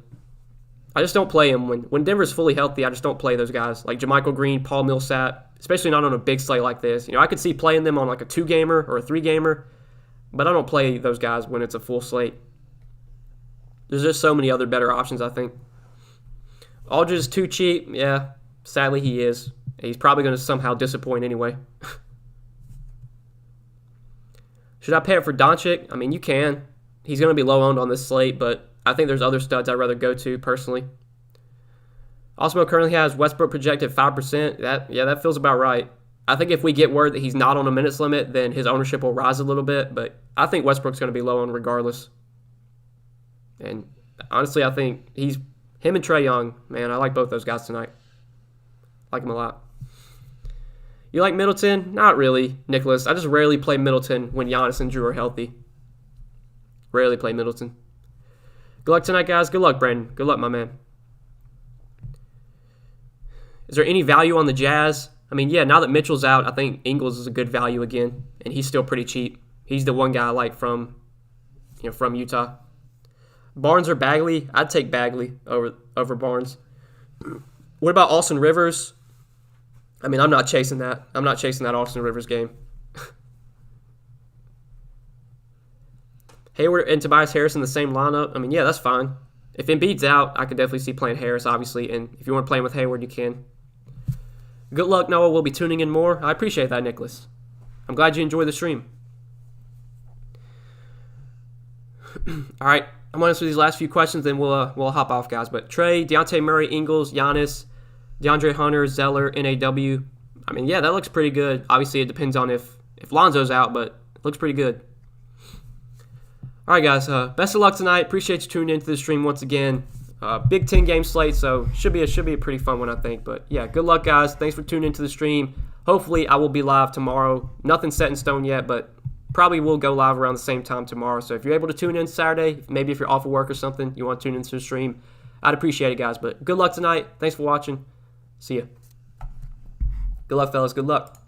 I just don't play him. When Denver's fully healthy, I just don't play those guys. Like JaMychal Green, Paul Millsap, especially not on a big slate like this. I could see playing them on like a 2-gamer or a 3-gamer, but I don't play those guys when it's a full slate. There's just so many other better options, I think. Aldridge is too cheap. Yeah, sadly he is. He's probably going to somehow disappoint anyway. Should I pay up for Doncic? I mean, you can. He's going to be low-owned on this slate, but I think there's other studs I'd rather go to personally. Osmo currently has Westbrook projected 5%. That feels about right. I think if we get word that he's not on a minutes limit, then his ownership will rise a little bit, but I think Westbrook's going to be low-owned regardless. And honestly, I think him and Trae Young, man, I like both those guys tonight. Like them a lot. You like Middleton? Not really, Nicholas. I just rarely play Middleton when Giannis and Drew are healthy. Rarely play Middleton. Good luck tonight, guys. Good luck, Brandon. Good luck, my man. Is there any value on the Jazz? I mean, yeah, now that Mitchell's out, I think Ingles is a good value again, and he's still pretty cheap. He's the one guy I like from Utah. Barnes or Bagley? I'd take Bagley over Barnes. What about Austin Rivers? I mean, I'm not chasing that. I'm not chasing that Austin Rivers game. Hayward and Tobias Harris in the same lineup. I mean, yeah, that's fine. if Embiid's out, I could definitely see playing Harris, obviously. And if you want to play him with Hayward, you can. Good luck, Noah. We'll be tuning in more. I appreciate that, Nicholas. I'm glad you enjoyed the stream. All right, I'm going to answer these last few questions, then we'll hop off, guys. But Trey, Deontay Murray, Ingles, Giannis, DeAndre Hunter, Zeller, NAW. I mean, yeah, that looks pretty good. Obviously, it depends on if Lonzo's out, but it looks pretty good. All right, guys. Best of luck tonight. Appreciate you tuning into the stream once again. Big 10-game slate, so should be a pretty fun one, I think. But yeah, good luck, guys. Thanks for tuning into the stream. Hopefully, I will be live tomorrow. Nothing set in stone yet, but probably will go live around the same time tomorrow. So if you're able to tune in Saturday, maybe if you're off of work or something, you want to tune into the stream, I'd appreciate it, guys. But good luck tonight. Thanks for watching. See ya. Good luck, fellas. Good luck.